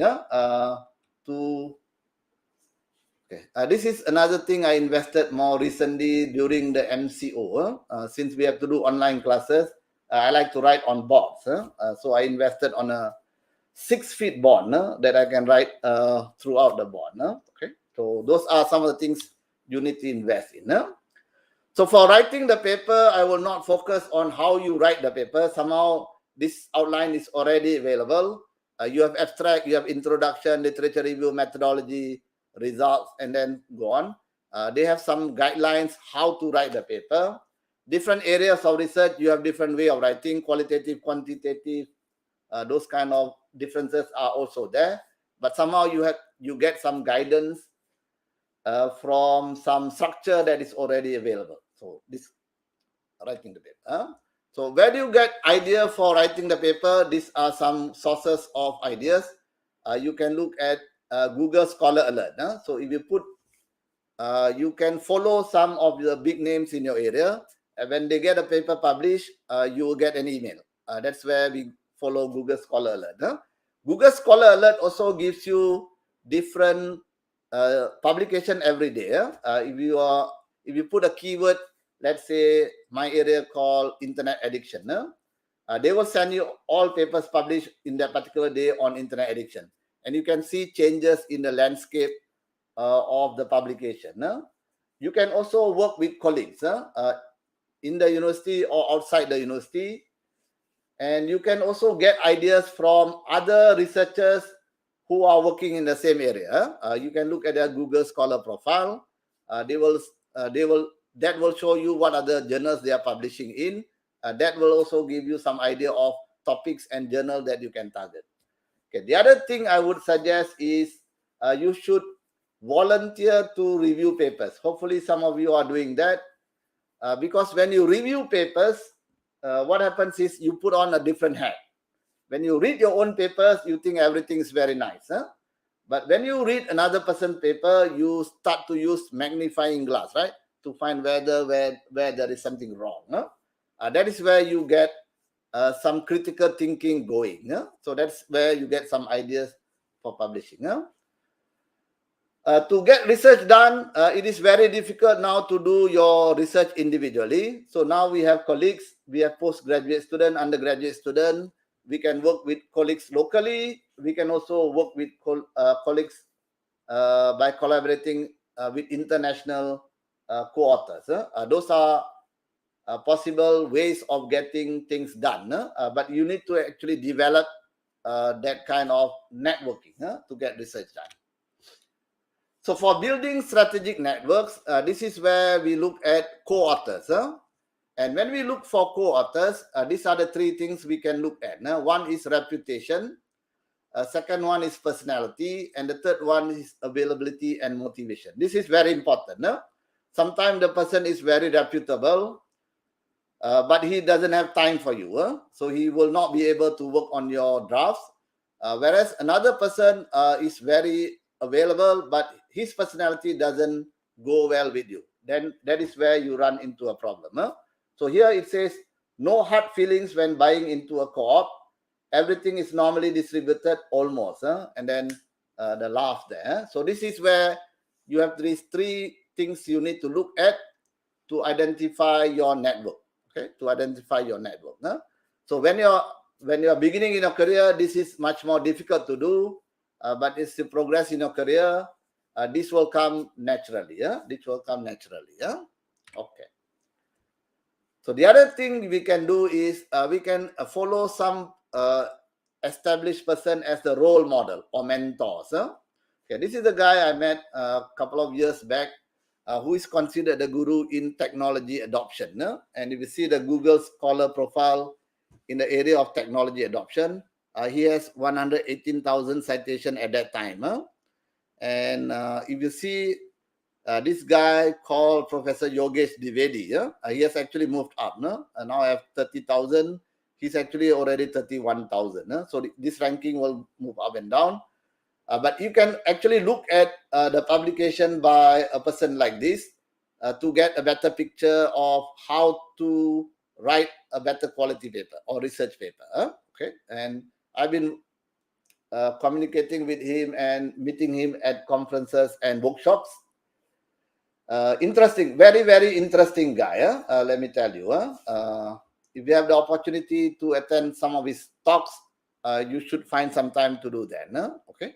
S2: This is another thing I invested more recently during the MCO. Since we have to do online classes, I like to write on boards. So I invested on a 6-feet board that I can write throughout the board. Okay, so those are some of the things you need to invest in. So for writing the paper, I will not focus on how you write the paper. Somehow this outline is already available. You have abstract, you have introduction, literature review, methodology, results, and then go on. They have some guidelines how to write the paper. Different areas of research, you have different way of writing, qualitative, quantitative. Those kind of differences are also there. But somehow you get some guidance from some structure that is already available. So this writing the paper. So where do you get idea for writing the paper? These are some sources of ideas. You can look at Google Scholar Alert. So if you put, you can follow some of the big names in your area. And when they get a paper published, you will get an email. That's where we follow Google Scholar Alert. Google Scholar Alert also gives you different publication every day. If you put a keyword, let's say my area called internet addiction, they will send you all papers published in that particular day on internet addiction, and you can see changes in the landscape of the publication. You can also work with colleagues in the university or outside the university. And you can also get ideas from other researchers who are working in the same area. You can look at their Google Scholar profile. They will that will show you what other journals they are publishing in. That will also give you some idea of topics and journal that you can target. Okay. The other thing I would suggest is you should volunteer to review papers. Hopefully, some of you are doing that. Because when you review papers, what happens is you put on a different hat. When you read your own papers, you think everything is very nice. But when you read another person's paper, you start to use magnifying glass, right? To find where there is something wrong. That is where you get some critical thinking going. So that's where you get some ideas for publishing. To get research done, it is very difficult now to do your research individually. So now we have colleagues, we have postgraduate student, undergraduate student. We can work with colleagues locally. We can also work with colleagues by collaborating with international co-authors. Those are possible ways of getting things done. But you need to actually develop that kind of networking to get research done. So for building strategic networks, this is where we look at co-authors. And when we look for co-authors, these are the three things we can look at. One is reputation, second one is personality, and the third one is availability and motivation. This is very important. Sometimes the person is very reputable, but he doesn't have time for you. So he will not be able to work on your drafts. Whereas another person is very available, but his personality doesn't go well with you. Then that is where you run into a problem. So here it says, no hard feelings when buying into a co-op. Everything is normally distributed almost. And then the laugh there. So this is where you have these three things you need to look at to identify your network. Okay, to identify your network. So when you're beginning in your career, this is much more difficult to do. But as you progress in your career, this will come naturally. This will come naturally. Okay. So the other thing we can do is we can follow some established person as the role model or mentors. Okay, this is the guy I met a couple of years back, who is considered the guru in technology adoption. And if you see the Google Scholar profile in the area of technology adoption, he has 118,000 citations at that time. And if you see this guy called Professor Yogesh Dwivedi, he has actually moved up. And now I have 30,000. He's actually already 31,000. So this ranking will move up and down. But you can actually look at the publication by a person like this to get a better picture of how to write a better quality paper or research paper. Okay, and I've been communicating with him and meeting him at conferences and workshops. Interesting, very, very interesting guy. Let me tell you. If you have the opportunity to attend some of his talks, you should find some time to do that. Okay.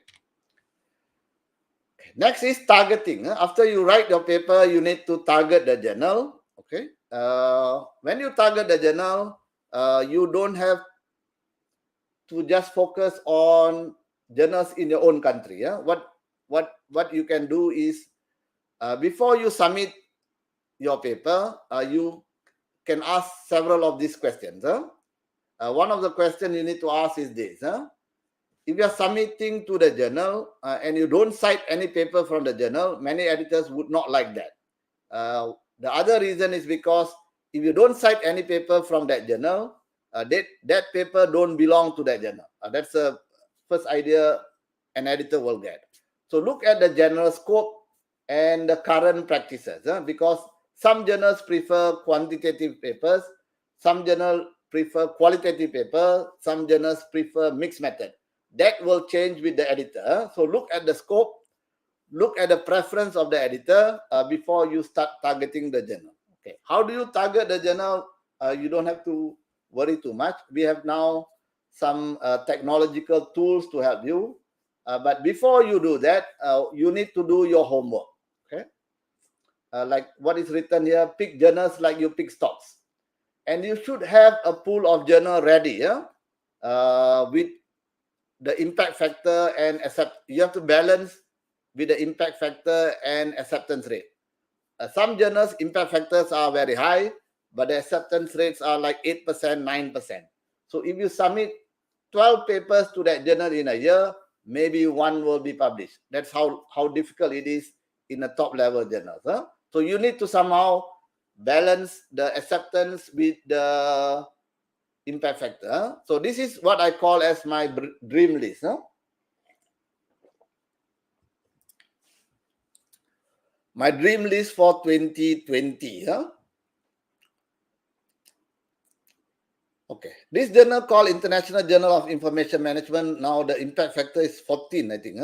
S2: Next is targeting. After you write your paper, you need to target the journal. Okay. When you target the journal, you don't have to just focus on journals in your own country. What you can do is before you submit your paper, you can ask several of these questions. One of the questions you need to ask is this. If you are submitting to the journal and you don't cite any paper from the journal, many editors would not like that. The other reason is because if you don't cite any paper from that journal, that paper don't belong to that journal. That's the first idea an editor will get. So look at the general scope and the current practices, because some journals prefer quantitative papers, some journals prefer qualitative paper, some journals prefer mixed method. That will change with the editor. So look at the scope, look at the preference of the editor before you start targeting the journal. Okay, how do you target the journal? You don't have to worry too much. We have now some technological tools to help you. But before you do that, you need to do your homework. Okay. like what is written here, pick journals like you pick stocks. And you should have a pool of journal ready, with the impact factor and you have to balance with the impact factor and acceptance rate. Some journals impact factors are very high, but the acceptance rates are like 8%, 9%. So if you submit 12 papers to that journal in a year, maybe one will be published. That's how difficult it is in a top level journals. So you need to somehow balance the acceptance with the impact factor. So this is what I call as my dream list. My dream list for 2020. Okay, this journal called International Journal of Information Management. Now the impact factor is 14, I think.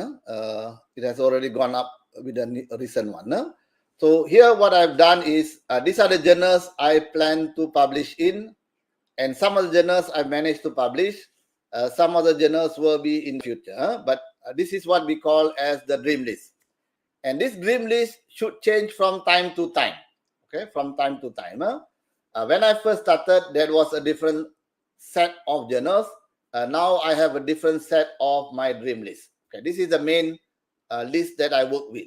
S2: It has already gone up with a recent one. So here what I've done is, these are the journals I plan to publish in, and some of the journals I've managed to publish. Some of the journals will be in future. But this is what we call as the dream list. And this dream list should change from time to time. Okay, from time to time. When I first started, there was a different set of journals. Now I have a different set of my dream list. Okay, this is the main list that I work with.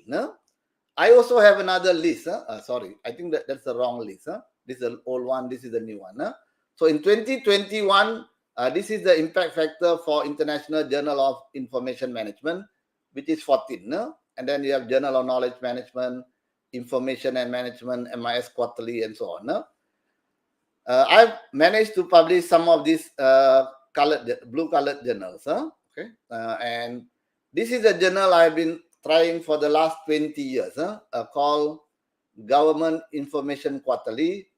S2: I also have another list. Sorry, I think that's the wrong list. This is the old one. This is the new one. So in 2021, this is the impact factor for International Journal of Information Management, which is 14. And then you have Journal of Knowledge Management, Information and Management, MIS Quarterly, and so on. I've managed to publish some of these blue-colored journals. Okay, and this is a journal I've been trying for the last 20 years, called Government Information Quarterly.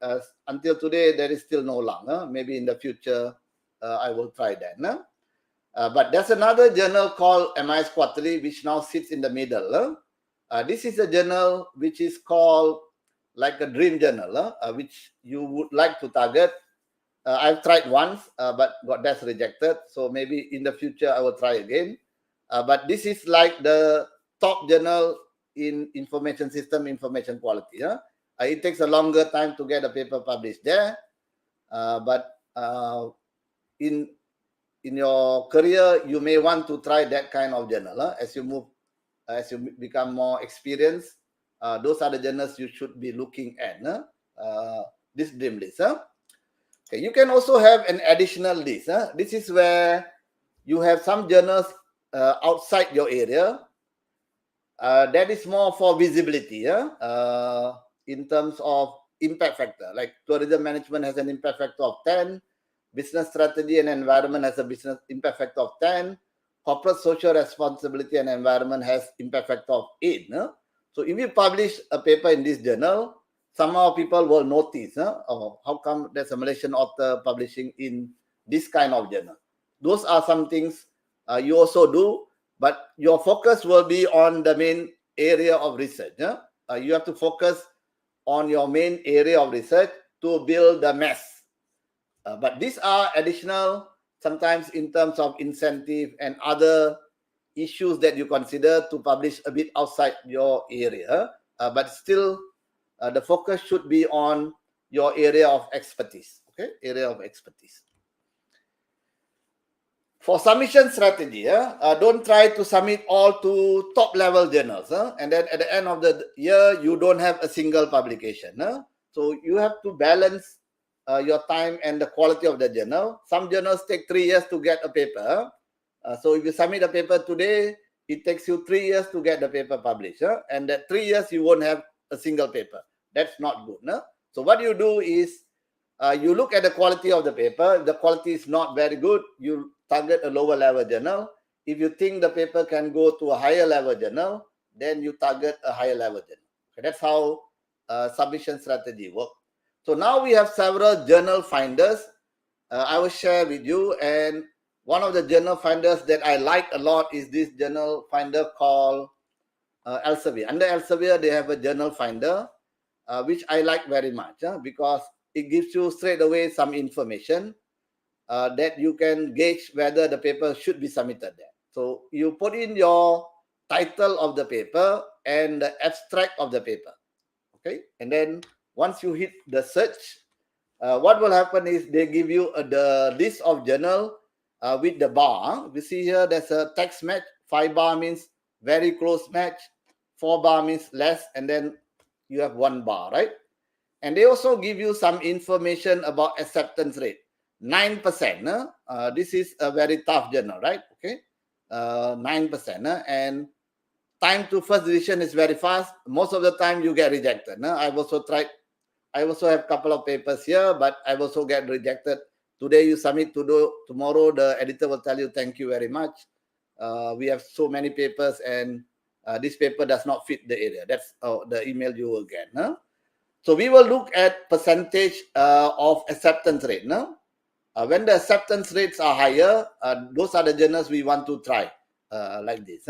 S2: Until today, there is still no long. Maybe in the future, I will try that. But there's another journal called MIS Quarterly, which now sits in the middle. This is a journal which is called like a dream journal, which you would like to target. I've tried once, but that's rejected. So maybe in the future, I will try again. But this is like the top journal in information system, information quality. It takes a longer time to get a paper published there. But in your career, you may want to try that kind of journal. As you become more experienced, those are the journals you should be looking at. This dream list. Okay, you can also have an additional list. This is where you have some journals outside your area. That is more for visibility. In terms of impact factor, like tourism management has an impact factor of 10. Business strategy and environment has a business impact factor of 10. Corporate social responsibility and environment has impact factor of 8. So if you publish a paper in this journal, somehow people will notice, oh, how come there's a Malaysian author publishing in this kind of journal? Those are some things you also do, but your focus will be on the main area of research. You have to focus on your main area of research to build the mass. But these are additional, sometimes in terms of incentive and other issues that you consider to publish a bit outside your area. But still, the focus should be on your area of expertise. Okay, area of expertise. For submission strategy, don't try to submit all to top-level journals. And then at the end of the year, you don't have a single publication. So you have to balance your time and the quality of the journal. Some journals take 3 years to get a paper. So if you submit a paper today, it takes you 3 years to get the paper published. And that 3 years, you won't have a single paper. That's not good. So what you do is, you look at the quality of the paper. If the quality is not very good, you target a lower level journal. If you think the paper can go to a higher level journal, then you target a higher level journal. Okay, that's how submission strategy works. So now we have several journal finders. I will share with you. And one of the journal finders that I like a lot is this journal finder called Elsevier. Under Elsevier, they have a journal finder, which I like very much because it gives you straight away some information that you can gauge whether the paper should be submitted there. So you put in your title of the paper and the abstract of the paper. Okay, and then once you hit the search, what will happen is they give you the list of journal with the bar. We see here there's a text match. 5 bar means very close match. 4 bar means less, and then you have 1 bar, right? And they also give you some information about acceptance rate. 9%. This is a very tough journal, right? Okay, 9%. And time to first decision is very fast. Most of the time you get rejected. I've also tried. I also have a couple of papers here, but I've also get rejected. Today you submit, tomorrow the editor will tell you thank you very much. We have so many papers, and this paper does not fit the area. That's the email you will get. So we will look at percentage of acceptance rate. When the acceptance rates are higher, those are the journals we want to try, like this.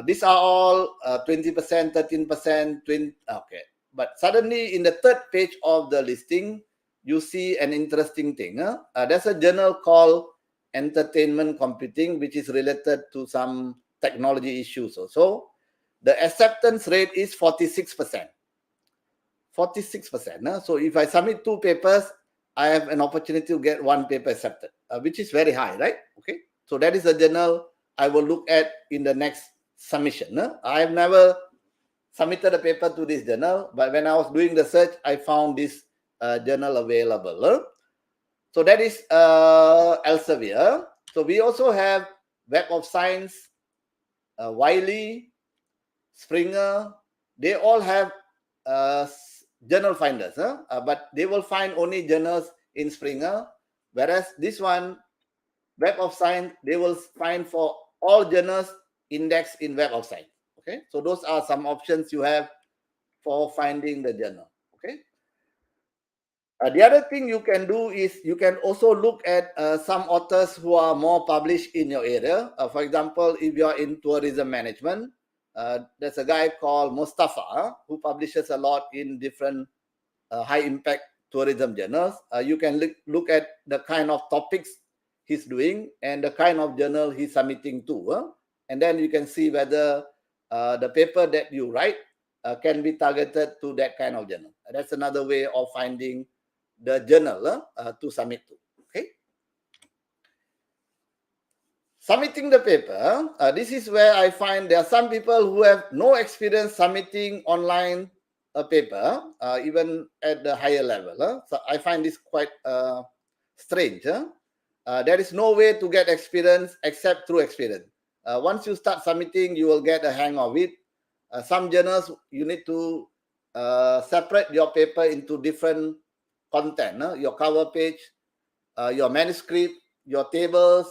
S2: These are all 20%, 13%, 20. Okay. But suddenly in the third page of the listing, you see an interesting thing. There's a journal called Entertainment Computing, which is related to some technology issues also. The acceptance rate is 46%. 46%. So if I submit 2 papers, I have an opportunity to get 1 paper accepted, which is very high, right? Okay. So that is a journal I will look at in the next submission. I have never submitted a paper to this journal, but when I was doing the search, I found this journal available. So that is Elsevier. So we also have Web of Science, Wiley, Springer. They all have journal finders, but they will find only journals in Springer, whereas this one, Web of Science, they will find for all journals indexed in Web of Science. Okay, so those are some options you have for finding the journal. Okay. The other thing you can do is you can also look at some authors who are more published in your area. For example, if you are in tourism management, there's a guy called Mustafa who publishes a lot in different high impact tourism journals. You can look at the kind of topics he's doing and the kind of journal he's submitting to. And then you can see whether the paper that you write can be targeted to that kind of journal. That's another way of finding the journal to submit to. Okay. Submitting the paper, this is where I find there are some people who have no experience submitting online a paper, even at the higher level. So I find this quite strange. There is no way to get experience except through experience. Once you start submitting, you will get a hang of it. Some journals, you need to separate your paper into different content. Your cover page, your manuscript, your tables,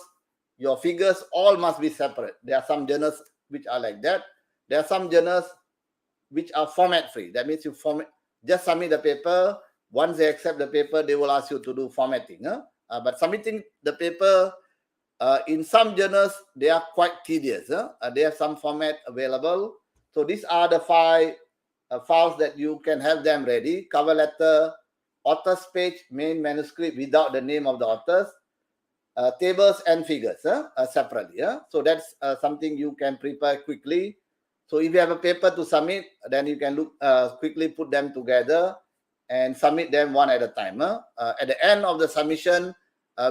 S2: your figures, all must be separate. There are some journals which are like that. There are some journals which are format free. That means you just submit the paper. Once they accept the paper, they will ask you to do formatting. But submitting the paper in some journals, they are quite tedious. They have some format available. So these are the 5 files that you can have them ready. Cover letter, author's page, main manuscript without the name of the authors, tables and figures separately. So that's something you can prepare quickly. So if you have a paper to submit, then you can look quickly put them together and submit them one at a time. At the end of the submission,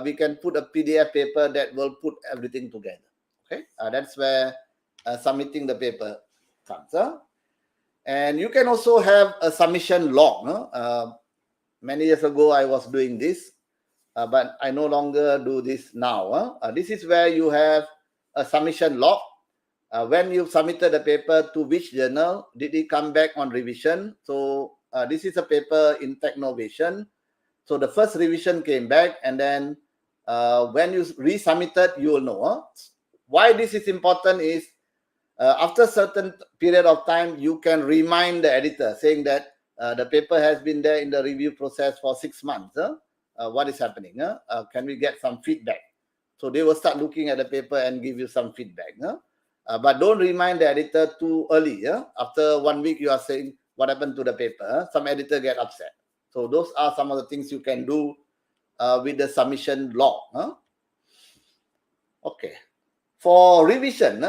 S2: we can put a PDF paper that will put everything together. Okay, that's where submitting the paper comes. And you can also have a submission log. Many years ago, I was doing this. But I no longer do this now. This is where you have a submission log. When you submitted the paper to which journal, did it come back on revision? So this is a paper in Technovation. So the first revision came back, and then when you resubmitted, you will know. Why this is important is after a certain period of time, you can remind the editor saying that the paper has been there in the review process for 6 months. What is happening? Can we get some feedback? So they will start looking at the paper and give you some feedback. But don't remind the editor too early. After 1 week, you are saying what happened to the paper. Some editor get upset. So those are some of the things you can do with the submission log. Okay. For revision,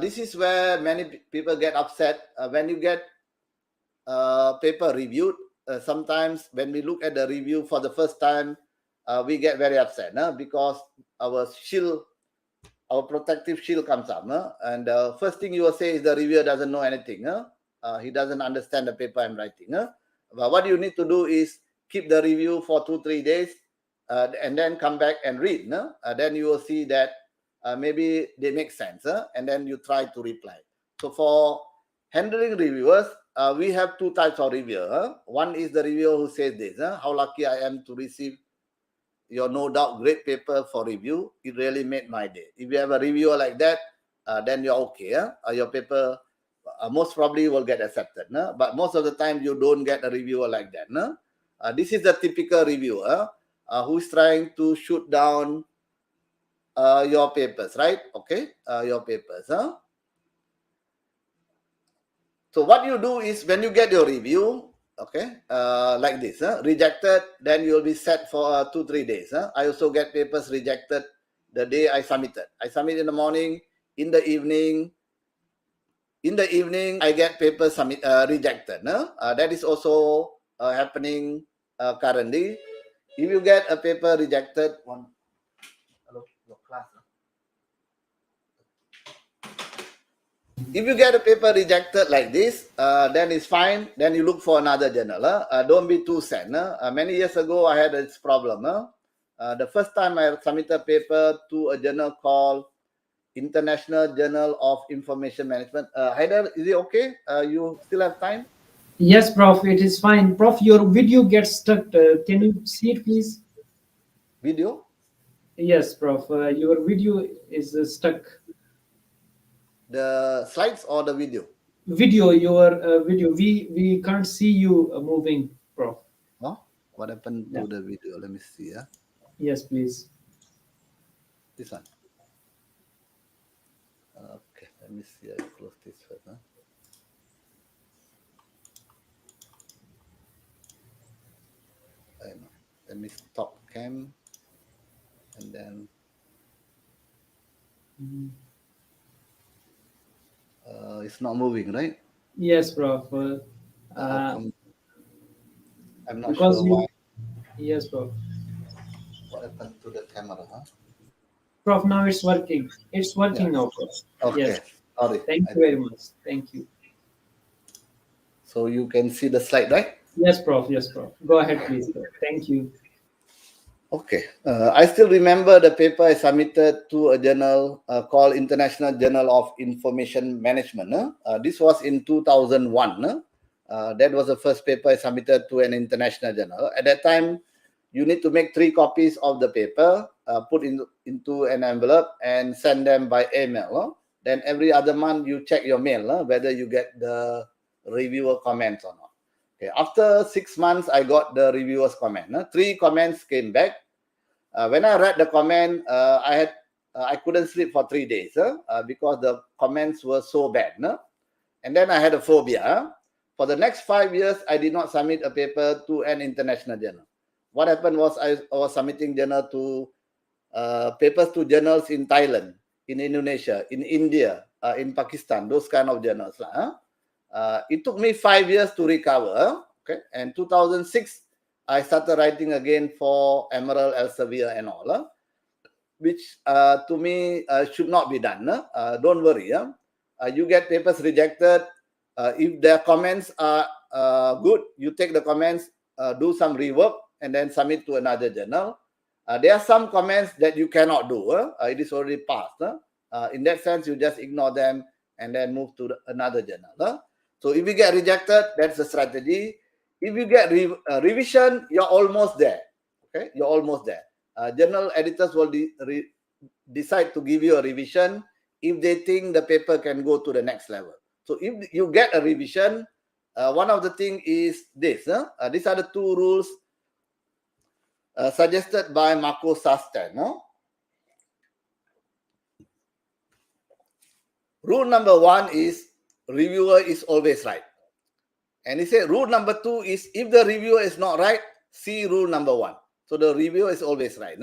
S2: this is where many people get upset when you get paper reviewed, sometimes when we look at the review for the first time, we get very upset because our shield, our protective shield comes up. And the first thing you will say is the reviewer doesn't know anything. He doesn't understand the paper I'm writing. But what you need to do is keep the review for 2-3 days and then come back and read. Then you will see that maybe they make sense. And then you try to reply. So for handling reviewers, we have two types of reviewer. One is the reviewer who says this, how lucky I am to receive your no doubt great paper for review. It really made my day. If you have a reviewer like that, then you're okay. Your paper most probably will get accepted. But most of the time, you don't get a reviewer like that. This is the typical reviewer who's trying to shoot down your papers, right? Okay, your papers. So what you do is when you get your review, okay, like this, rejected, then you'll be set for 2-3 days. I also get papers rejected the day I submitted. I submit in the morning, in the evening. In the evening, I get papers rejected. That is also happening currently. If you get a paper rejected, hello, your class. If you get a paper rejected like this, then it's fine. Then you look for another journal. Don't be too sad. Many years ago, I had this problem. The first time I submitted a paper to a journal called International Journal of Information Management. Haider, is it okay? You still have time?
S1: Yes, Prof, it is fine. Prof, your video gets stuck. Can you see it, please?
S2: Video?
S1: Yes, Prof, your video is stuck.
S2: The slides or the video?
S1: Video, your video. We can't see you moving, Prof.
S2: Oh, what happened to the video? Let me see.
S1: Yes, please.
S2: This one. Okay, let me see. I close this first. I know. Let me stop cam and then it's not moving, right?
S1: Yes, Prof.
S2: I'm not
S1: Because
S2: sure
S1: you,
S2: why.
S1: yes, Prof.
S2: What happened to the camera?
S1: Prof, now it's working. It's working now, Prof.
S2: Okay.
S1: Yes.
S2: Sorry.
S1: Thank you very much. Thank you.
S2: So you can see the slide, right?
S1: Yes, Prof. Yes, Prof. Go ahead, please. Prof. Thank you.
S2: Okay. I still remember the paper I submitted to a journal called International Journal of Information Management. This was in 2001. That was the first paper I submitted to an international journal. At that time, you need to make 3 copies of the paper, put into an envelope, and send them by email. Then every other month, you check your mail, whether you get the reviewer comments or not. Okay. After 6 months, I got the reviewer's comment. 3 comments came back. When I read the comment, I couldn't sleep for 3 days because the comments were so bad. And then I had a phobia. For the next 5 years, I did not submit a paper to an international journal. What happened was I was submitting journal to papers to journals in Thailand, in Indonesia, in India, in Pakistan, those kind of journals. It took me 5 years to recover. Okay, and 2006, I started writing again for Emerald, Elsevier, and all, which to me should not be done. Don't worry. You get papers rejected. If their comments are good, you take the comments, do some rework, and then submit to another journal. There are some comments that you cannot do. It is already passed. In that sense, you just ignore them and then move to another journal. So if you get rejected, that's the strategy. If you get revision, you're almost there. Okay, you're almost there. Journal editors will decide to give you a revision if they think the paper can go to the next level. So if you get a revision, one of the things is this. These are the 2 rules suggested by Marco Sastan. Rule number 1 is reviewer is always right. And he said rule number 2 is if the reviewer is not right, see rule number 1. So the reviewer is always right.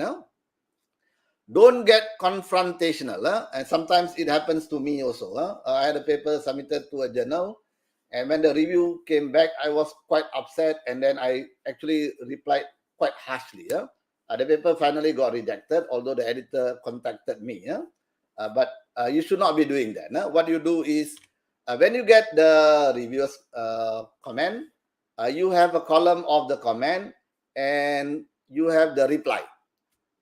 S2: Don't get confrontational. And sometimes it happens to me also. I had a paper submitted to a journal And when the review came back, I was quite upset, and then I actually replied quite harshly. The paper finally got rejected, although the editor contacted me. But you should not be doing that. What you do is, when you get the reviewer's comment, you have a column of the comment, and you have the reply.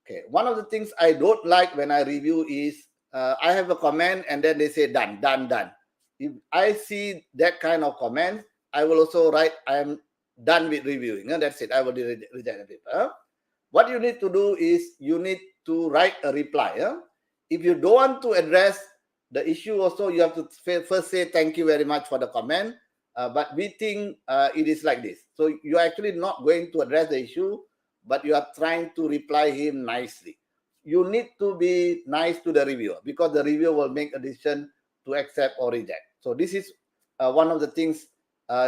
S2: Okay. One of the things I don't like when I review is I have a comment and then they say done, done, done. If I see that kind of comment, I will also write I am done with reviewing. That's it. I will reject the paper. What you need to do is you need to write a reply. If you don't want to address the issue also, you have to first say thank you very much for the comment. But we think it is like this. So you're actually not going to address the issue, but you are trying to reply him nicely. You need to be nice to the reviewer because the reviewer will make a decision to accept or reject. So this is one of the things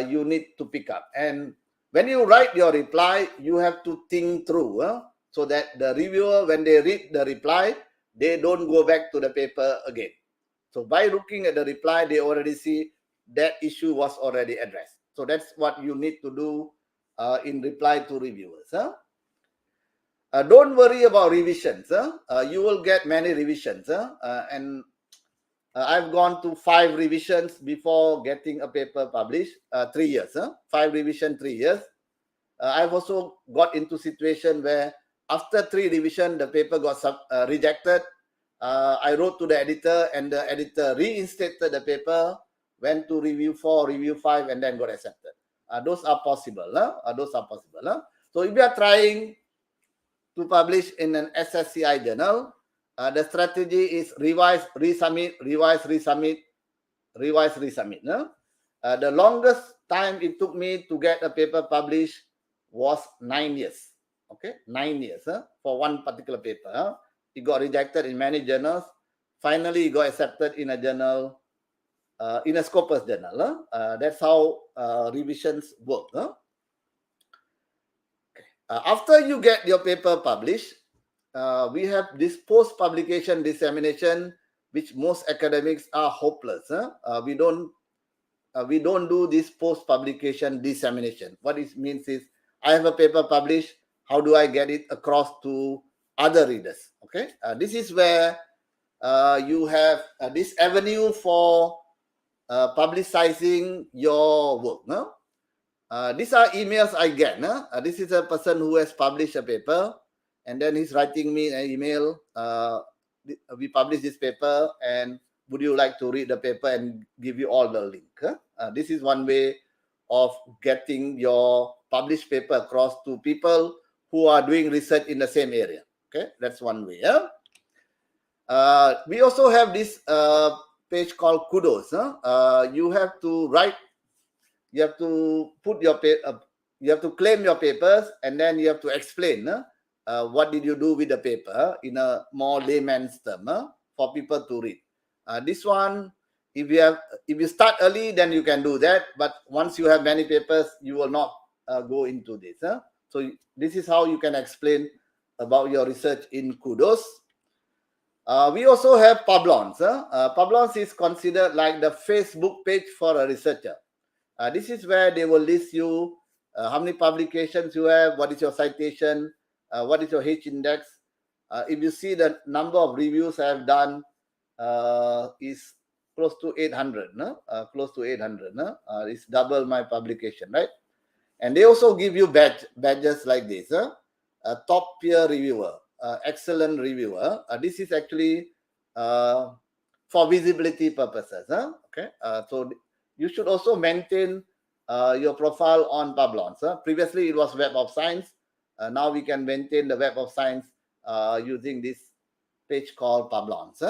S2: you need to pick up. And when you write your reply, you have to think through so that the reviewer, when they read the reply, they don't go back to the paper again. So by looking at the reply, they already see that issue was already addressed. So that's what you need to do in reply to reviewers. Don't worry about revisions. You will get many revisions. And I've gone to 5 revisions before getting a paper published. 3 years. 5 revision, 3 years. I've also got into situation where after 3 revision, the paper got rejected. I wrote to the editor, and the editor reinstated the paper, went to review 4, review 5, and then got accepted. Those are possible. Those are possible. So if you are trying to publish in an SSCI journal, the strategy is revise, resubmit, revise, resubmit, revise, resubmit. The longest time it took me to get a paper published was 9 years. Okay, 9 years for one particular paper. It got rejected in many journals. Finally, it got accepted in a journal, in a Scopus journal. That's how revisions work. After you get your paper published, we have this post-publication dissemination, which most academics are hopeless. We don't do this post-publication dissemination. What it means is, I have a paper published. How do I get it across to other readers? Okay, this is where you have this avenue for publicizing your work. These are emails I get. This is a person who has published a paper, and then he's writing me an email. We published this paper, and would you like to read the paper and give you all the link? This is one way of getting your published paper across to people who are doing research in the same area. Okay, that's one way. We also have this page called Kudos. You have to write. You have to put your you have to claim your papers, and then you have to explain what did you do with the paper in a more layman's term for people to read. This one, if you start early, then you can do that. But once you have many papers, you will not go into this. So this is how you can explain about your research in Kudos. We also have Pablons. Pablons is considered like the Facebook page for a researcher. This is where they will list you how many publications you have, what is your citation, what is your H index. If you see the number of reviews I have done is close to 800. Close to 800. It's double my publication, right? And they also give you badges like this. A top peer reviewer, excellent reviewer. This is actually for visibility purposes. Okay, so you should also maintain your profile on Pablons. Previously, it was Web of Science. Now we can maintain the Web of Science using this page called Pablons.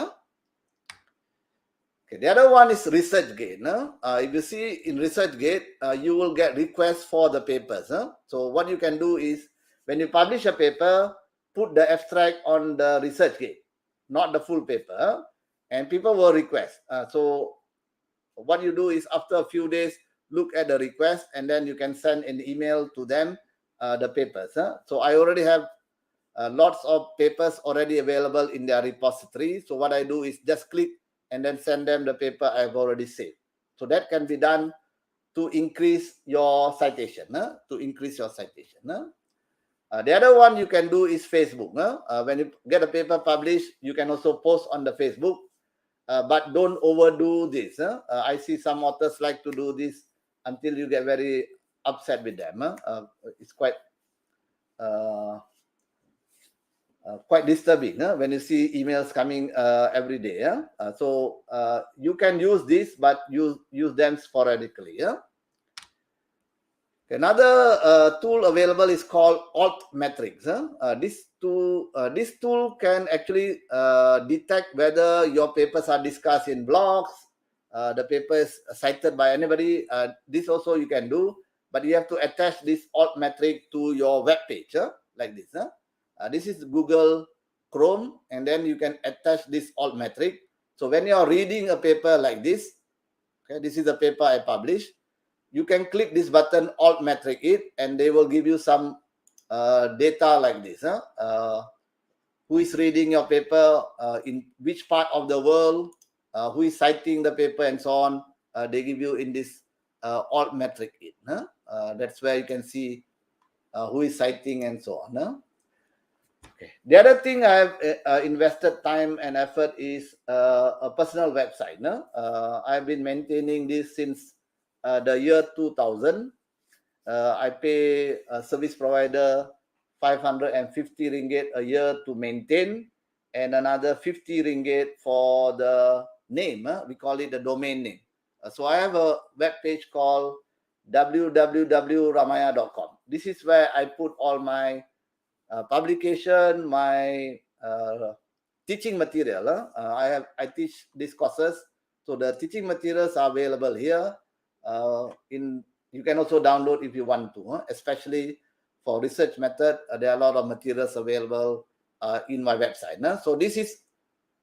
S2: Okay, the other one is ResearchGate. If you see in ResearchGate, you will get requests for the papers. So what you can do is, when you publish a paper, put the abstract on the ResearchGate, not the full paper, and people will request. So what you do is, after a few days, look at the request, and then you can send an email to them the papers. So I already have lots of papers already available in their repository. So what I do is just click and then send them the paper I've already saved. So that can be done to increase your citation. To increase your citation. The other one you can do is Facebook. When you get a paper published, you can also post on the Facebook, but don't overdo this. I see some authors like to do this until you get very upset with them. It's quite disturbing when you see emails coming every day. So you can use this, but use them sporadically. Another tool available is called Altmetrics. This tool can actually detect whether your papers are discussed in blogs, the papers cited by anybody. This also you can do, but you have to attach this Altmetric to your web page, like this. This is Google Chrome, and then you can attach this Altmetric. So when you are reading a paper like this, okay, this is the paper I published. You can click this button, Altmetric it, and they will give you some data like this. Who is reading your paper, in which part of the world, who is citing the paper, and so on. They give you in this Altmetric it. That's where you can see who is citing and so on. Okay. The other thing I have invested time and effort is a personal website. I've been maintaining this since the year 2000. I pay a service provider 550 ringgit a year to maintain, and another 50 ringgit for the name. We call it the domain name. So I have a web page called www.ramayah.com. This is where I put all my publication, my teaching material. I teach these courses, so the teaching materials are available here. You can also download if you want to, especially for research method. There are a lot of materials available in my website. So this is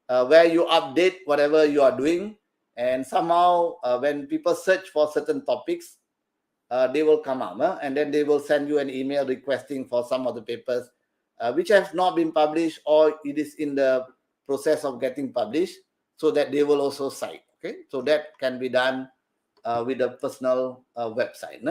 S2: where you update whatever you are doing, and somehow when people search for certain topics, they will come out, and then they will send you an email requesting for some of the papers which have not been published, or it is in the process of getting published, so that they will also cite. Okay, so that can be done with a personal website.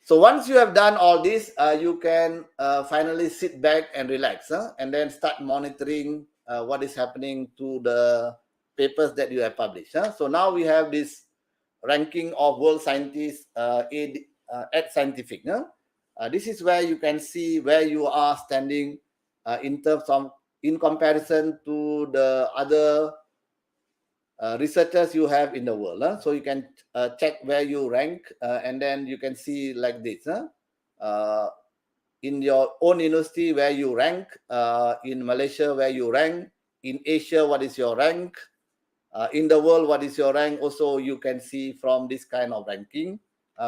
S2: So once you have done all this, you can finally sit back and relax, and then start monitoring what is happening to the papers that you have published. So now we have this ranking of world scientists at Scientific. This is where you can see where you are standing in terms of, in comparison to the other researchers you have in the world. So you can check where you rank, and then you can see like this. In your own university, where you rank, in Malaysia, where you rank, in Asia, what is your rank, in the world, what is your rank. Also, you can see from this kind of ranking.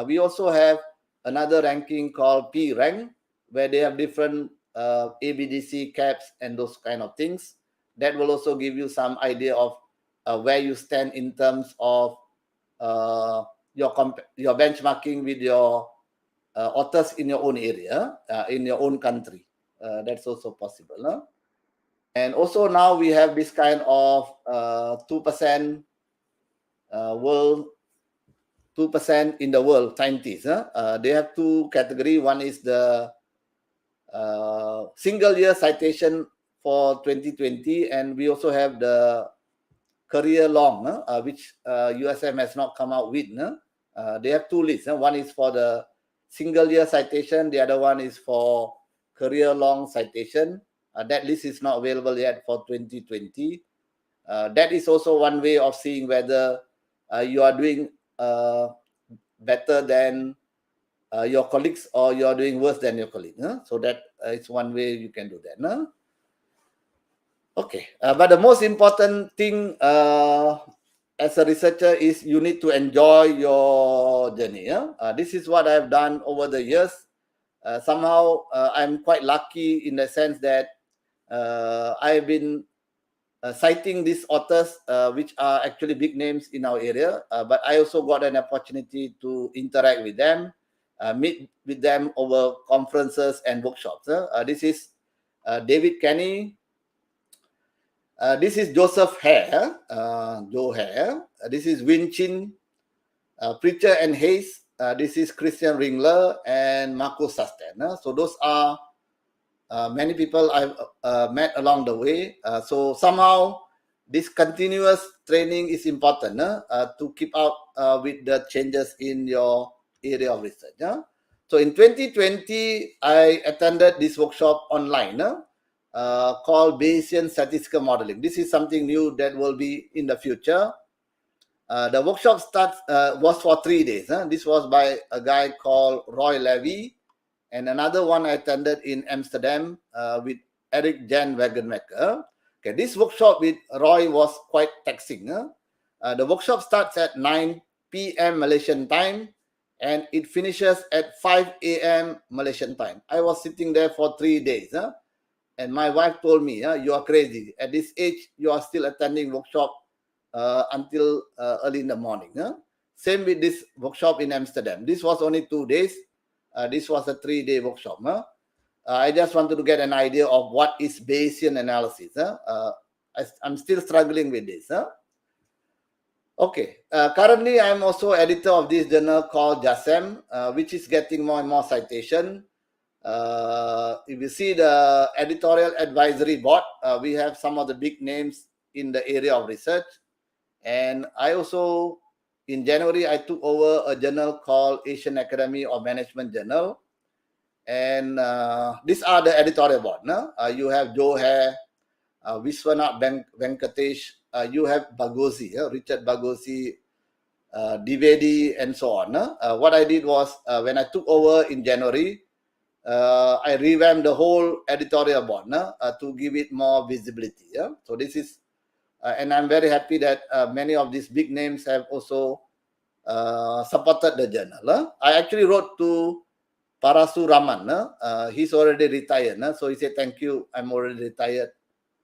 S2: We also have another ranking called P rank, where they have different ABDC caps and those kind of things. That will also give you some idea of where you stand in terms of your benchmarking with your authors in your own area, in your own country. That's also possible. And also now we have this kind of 2% world, 2% in the world scientists. They have two categories. One is the single year citation for 2020, and we also have the career long, which USM has not come out with. They have two lists. One is for the single year citation, the other one is for career long citation. That list is not available yet for 2020. That is also one way of seeing whether you are doing better than your colleagues, or you are doing worse than your colleagues. So that is one way you can do that. Okay, but the most important thing as a researcher is you need to enjoy your journey. This is what I've done over the years. Somehow I'm quite lucky in the sense that I've been citing these authors, which are actually big names in our area, but I also got an opportunity to interact with them, meet with them over conferences and workshops. This is David Kenny. This is Joseph Hare, Joe Hare. This is Win Chin. Preacher and Hayes, this is Christian Ringler and Marco Sasten. So those are many people I've met along the way. So somehow this continuous training is important to keep up with the changes in your area of research. So in 2020, I attended this workshop online called Bayesian Statistical Modeling. This is something new that will be in the future. The workshop was for 3 days. This was by a guy called Roy Levy, and another one I attended in Amsterdam with Eric Jan Wagenmaker. Okay, this workshop with Roy was quite taxing. The workshop starts at 9 p.m. Malaysian time, and it finishes at 5 a.m. Malaysian time. I was sitting there for 3 days. And my wife told me, you are crazy. At this age, you are still attending workshop until early in the morning. Same with this workshop in Amsterdam. This was only 2 days. This was a 3-day workshop. I just wanted to get an idea of what is Bayesian analysis. I'm still struggling with this. Okay. Currently, I'm also editor of this journal called JASEM, which is getting more and more citation. If you see the editorial advisory board, we have some of the big names in the area of research. And I also, in January, I took over a journal called Asian Academy of Management Journal. And these are the editorial board. You have Joe Hare, Viswanath Venkatesh, you have Bagosi, Richard Bagosi, Divedi, and so on. What I did was, when I took over in January, I revamped the whole editorial board to give it more visibility. So this is, and I'm very happy that many of these big names have also supported the journal. I actually wrote to Parasuraman. He's already retired. So he said, thank you, I'm already retired.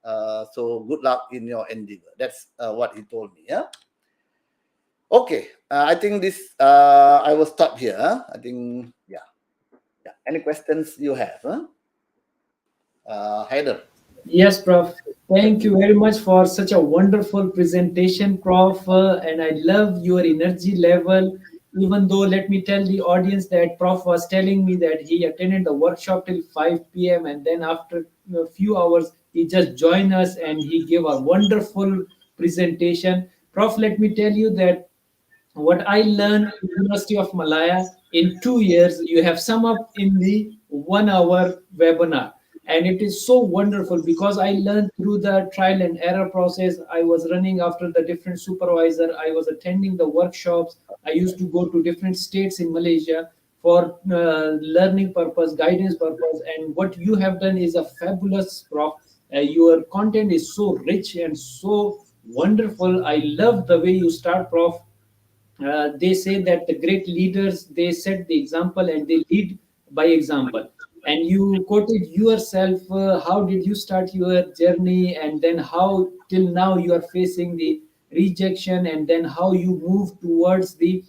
S2: So good luck in your endeavor. That's what he told me. Okay, I think this, I will stop here. I think, yeah. Any questions you have? Haider.
S1: Yes, Prof. Thank you very much for such a wonderful presentation, Prof. And I love your energy level. Even though, let me tell the audience that Prof was telling me that he attended the workshop till 5 p.m. and then after a few hours, he just joined us and he gave a wonderful presentation. Prof, let me tell you that what I learned in University of Malaya in 2 years, you have sum up in the 1 hour webinar. And it is so wonderful because I learned through the trial and error process. I was running after the different supervisor. I was attending the workshops. I used to go to different states in Malaysia for learning purpose, guidance purpose. And what you have done is a fabulous, Prof. Your content is so rich and so wonderful. I love the way you start, Prof. They say that the great leaders, they set the example and they lead by example. And you quoted yourself, how did you start your journey, and then how till now you are facing the rejection, and then how you move towards the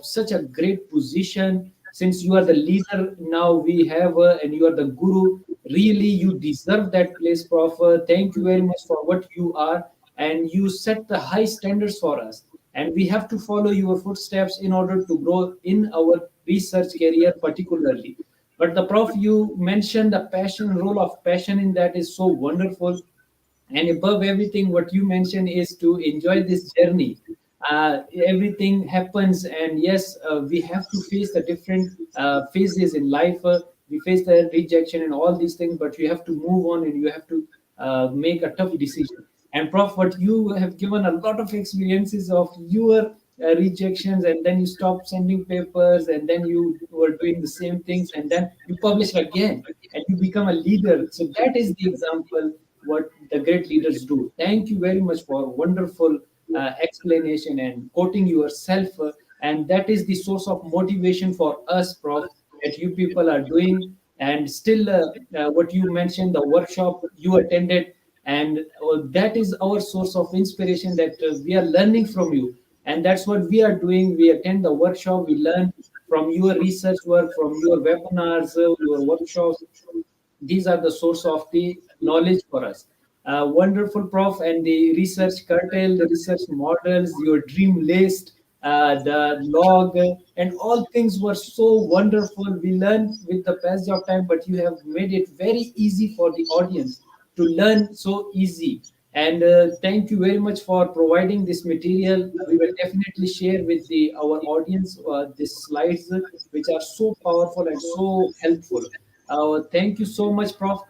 S1: such a great position. Since you are the leader now, we have and you are the guru. Really, you deserve that place, Prof. Thank you very much for what you are, and you set the high standards for us, and we have to follow your footsteps in order to grow in our research career particularly. But the Prof, you mentioned the passion, role of passion in that is so wonderful. And above everything, what you mentioned is to enjoy this journey. Everything happens, and yes, we have to face the different phases in life. We face the rejection and all these things, but you have to move on and you have to make a tough decision. And Prof, what you have given a lot of experiences of your rejections, and then you stopped sending papers, and then you were doing the same things, and then you publish again, and you become a leader. So that is the example what the great leaders do. Thank you very much for wonderful explanation and quoting yourself. And that is the source of motivation for us, Prof, that you people are doing. And still, what you mentioned, the workshop you attended, and that is our source of inspiration, that we are learning from you. And that's what we are doing. We attend the workshop, we learn from your research work, from your webinars, your workshops. These are the source of the knowledge for us. Wonderful, Prof. And the research cartel, the research models, your dream list, the log, and all things were so wonderful. We learned with the passage of time, but you have made it very easy for the audience to learn so easy. And thank you very much for providing this material. We will definitely share with our audience these slides, which are so powerful and so helpful. Thank you so much, Prof.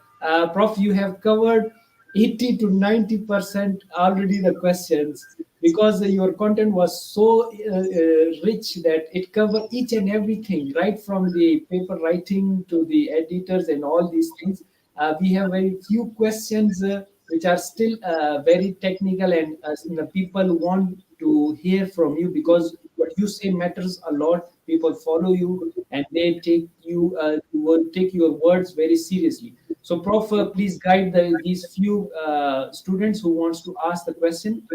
S1: Prof, you have covered 80 to 90% already the questions, because your content was so rich that it covered each and everything, right from the paper writing to the editors and all these things. We have very few questions which are still very technical, and the people want to hear from you, because what you say matters a lot. People follow you and they take you will take your words very seriously. So, Prof, please guide these few students who wants to ask the question.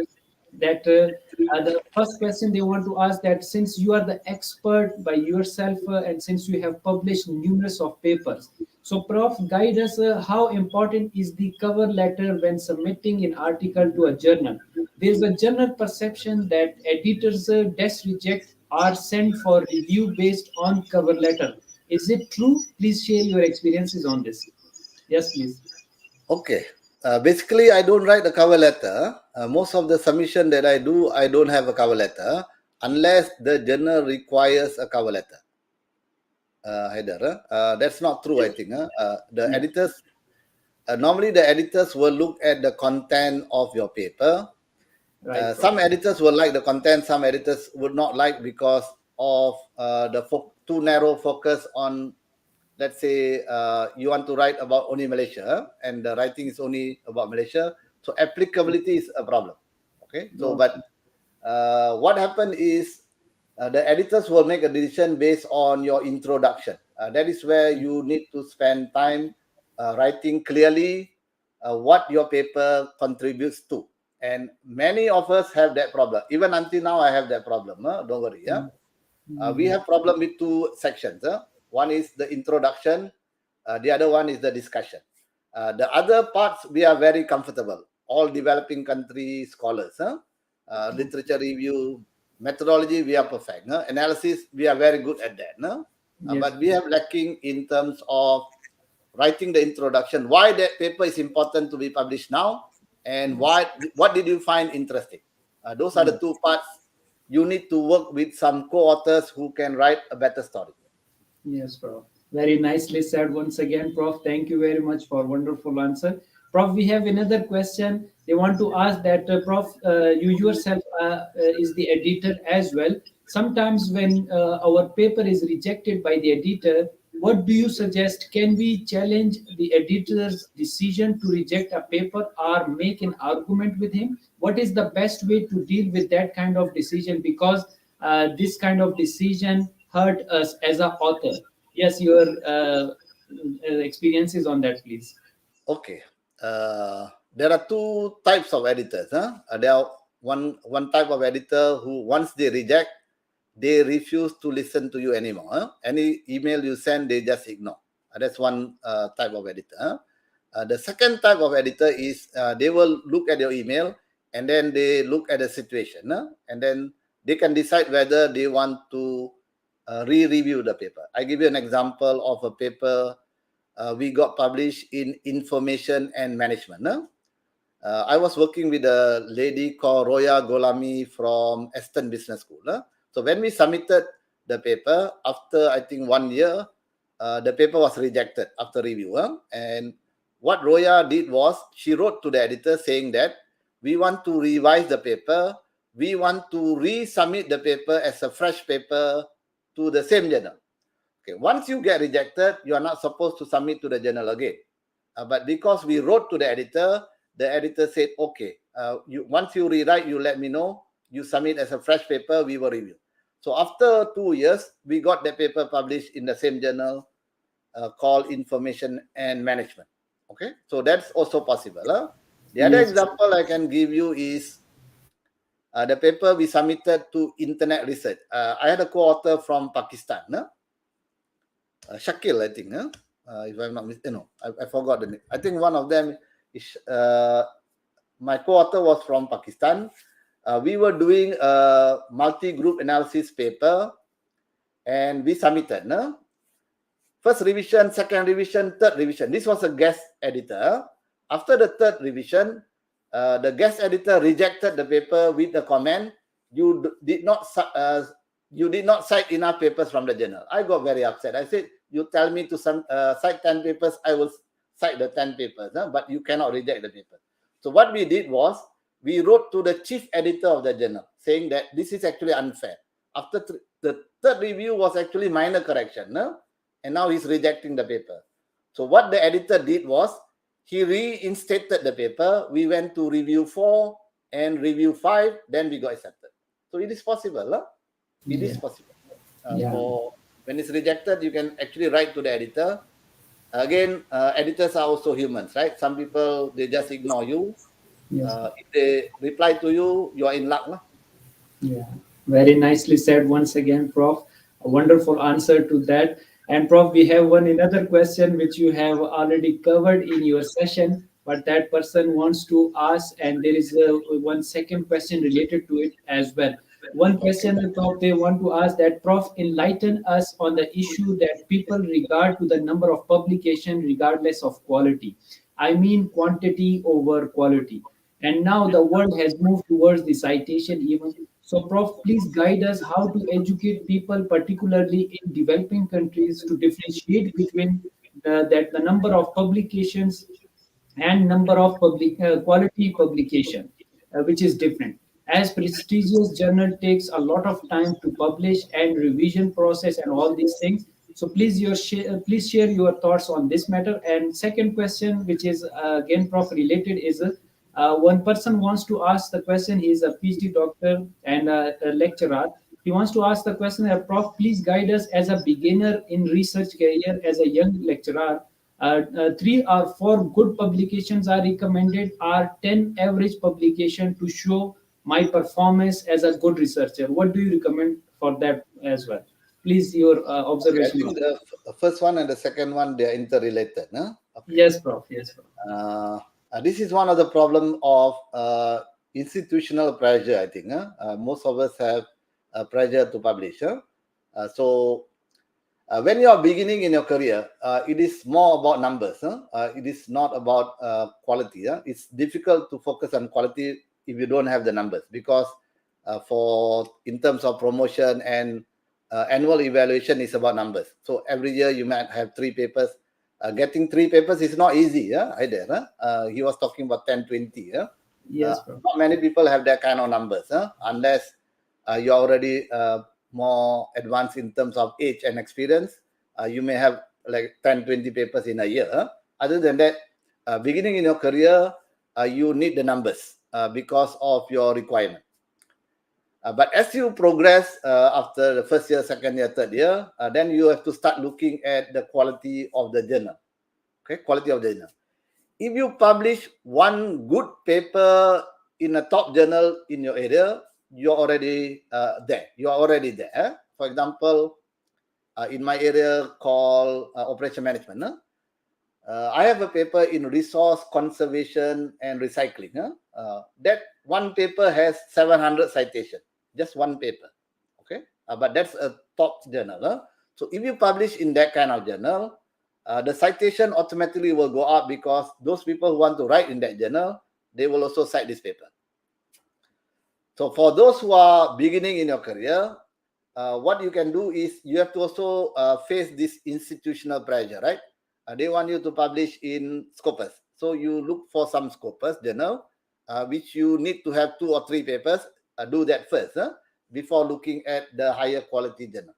S1: That the first question they want to ask, that since you are the expert by yourself, and since you have published numerous of papers, so Prof, guide us, how important is the cover letter when submitting an article to a journal? There's a general perception that editors desk reject are sent for review based on cover letter. Is it true? Please share your experiences on this. Yes, please.
S2: Okay. Basically, I don't write a cover letter. Most of the submission that I do, I don't have a cover letter unless the journal requires a cover letter. Haider, that's not true, I think. The
S1: Yeah.
S2: editors, normally the editors will look at the content of your paper.
S1: Right, Prof.
S2: Some editors will like the content, some editors would not like because of the too narrow focus on, let's say, you want to write about only Malaysia and the writing is only about Malaysia. So applicability is a problem. Okay. So,
S1: Okay.
S2: but what happened is the editors will make a decision based on your introduction. That is where you need to spend time writing clearly what your paper contributes to. And many of us have that problem. Even until now, I have that problem. Don't worry. Yeah. We have problem with two sections. One is the introduction. The other one is the discussion. The other parts, we are very comfortable. All developing country scholars. Literature review, methodology, we are perfect. Analysis, we are very good at that.
S1: Yes.
S2: But we have lacking in terms of writing the introduction. Why that paper is important to be published now, and
S1: Yes.
S2: what did you find interesting? Those are the
S1: Yes.
S2: two parts. You need to work with some co-authors who can write a better story.
S1: Yes, Prof. Very nicely said once again, Prof. Thank you very much for wonderful answer. Prof, we have another question. They want to ask that, Prof, you yourself is the editor as well. Sometimes when our paper is rejected by the editor, what do you suggest? Can we challenge the editor's decision to reject a paper or make an argument with him? What is the best way to deal with that kind of decision? Because this kind of decision hurt us as a author. Yes, your experiences on that, please.
S2: Okay. There are two types of editors. There are one type of editor who once they reject, they refuse to listen to you anymore. Any email you send, they just ignore. That's one type of editor. The second type of editor is they will look at your email and then they look at the situation, and then they can decide whether they want to re-review the paper. I give you an example of a paper we got published in information and management. I was working with a lady called Roya Golami from Aston Business School. So when we submitted the paper, after I think 1 year, the paper was rejected after review. And what Roya did was she wrote to the editor saying that we want to revise the paper. We want to resubmit the paper as a fresh paper to the same journal. Okay, once you get rejected, you are not supposed to submit to the journal again. But because we wrote to the editor said, okay, once you rewrite, you let me know. You submit as a fresh paper, we will review. So after 2 years, we got the paper published in the same journal called Information and Management. Okay, so that's also possible. The other
S1: Yes.
S2: example I can give you is the paper we submitted to Internet Research. I had a co-author from Pakistan. Shakil, I think. If I'm not mistaken, no, I forgot the name. I think one of them is my co-author was from Pakistan. we were doing a multi-group analysis paper, and we submitted. No? First revision, second revision, third revision. This was a guest editor. After the third revision, the guest editor rejected the paper with the comment, you did not cite enough papers from the journal. I got very upset. I said, you tell me to cite 10 papers, I will cite the 10 papers, but you cannot reject the paper. So what we did was, we wrote to the chief editor of the journal saying that this is actually unfair. After the third review was actually minor correction, no? And now he's rejecting the paper. So what the editor did was, he reinstated the paper. We went to review 4 and review 5, then we got accepted. So it is possible. Huh? It is possible. For when it's rejected, you can actually write to the editor. Again, editors are also humans, right? Some people, they just ignore you. If they reply to you, you are in luck. Huh?
S1: Yeah, very nicely said once again, Prof. A wonderful answer to that. And Prof, we have another question which you have already covered in your session, but that person wants to ask, and there is one second question related to it as well. One question, Prof, they want to ask that, Prof, enlighten us on the issue that people regard to the number of publication regardless of quality. I mean quantity over quality. And now the world has moved towards the citation even. So, Prof, please guide us how to educate people, particularly in developing countries, to differentiate between the number of publications and number of quality publication, which is different. As prestigious journal takes a lot of time to publish and revision process and all these things. So please share your thoughts on this matter. And second question, which is again Prof related, is one person wants to ask the question. He is a PhD doctor and a lecturer. He wants to ask the question, Prof, please guide us as a beginner in research career, as a young lecturer. 3 or 4 good publications are recommended, or 10 average publication to show my performance as a good researcher. What do you recommend for that as well? Please, your
S2: Okay, I
S1: observation.
S2: think the first one and the second one, they are interrelated. No? Okay.
S1: Yes, Prof. Yes, Prof.
S2: This is one of the problem of institutional pressure, I think. Most of us have pressure to publish. So when you are beginning in your career, it is more about numbers. It is not about quality. It's difficult to focus on quality if you don't have the numbers, because in terms of promotion and annual evaluation is about numbers. So every year you might have 3 papers. Getting 3 papers is not easy. Haider, he was talking about 10, 20.
S1: Yes,
S2: not many people have that kind of numbers, unless you're already more advanced in terms of age and experience. You may have like 10, 20 papers in a year. Other than that, beginning in your career, you need the numbers because of your requirement. But as you progress after the first year, second year, third year, then you have to start looking at the quality of the journal. Okay, quality of the journal. If you publish one good paper in a top journal in your area, you're already there. You are already there. For example, in my area called Operation Management, I have a paper in resource conservation and recycling. That one paper has 700 citations, just one paper. Okay, but that's a top journal. So if you publish in that kind of journal, the citation automatically will go up, because those people who want to write in that journal, they will also cite this paper. So for those who are beginning in your career, what you can do is you have to also face this institutional pressure, right? They want you to publish in Scopus. So you look for some Scopus journal, which you need to have 2 or 3 papers. Do that first before looking at the higher quality journal.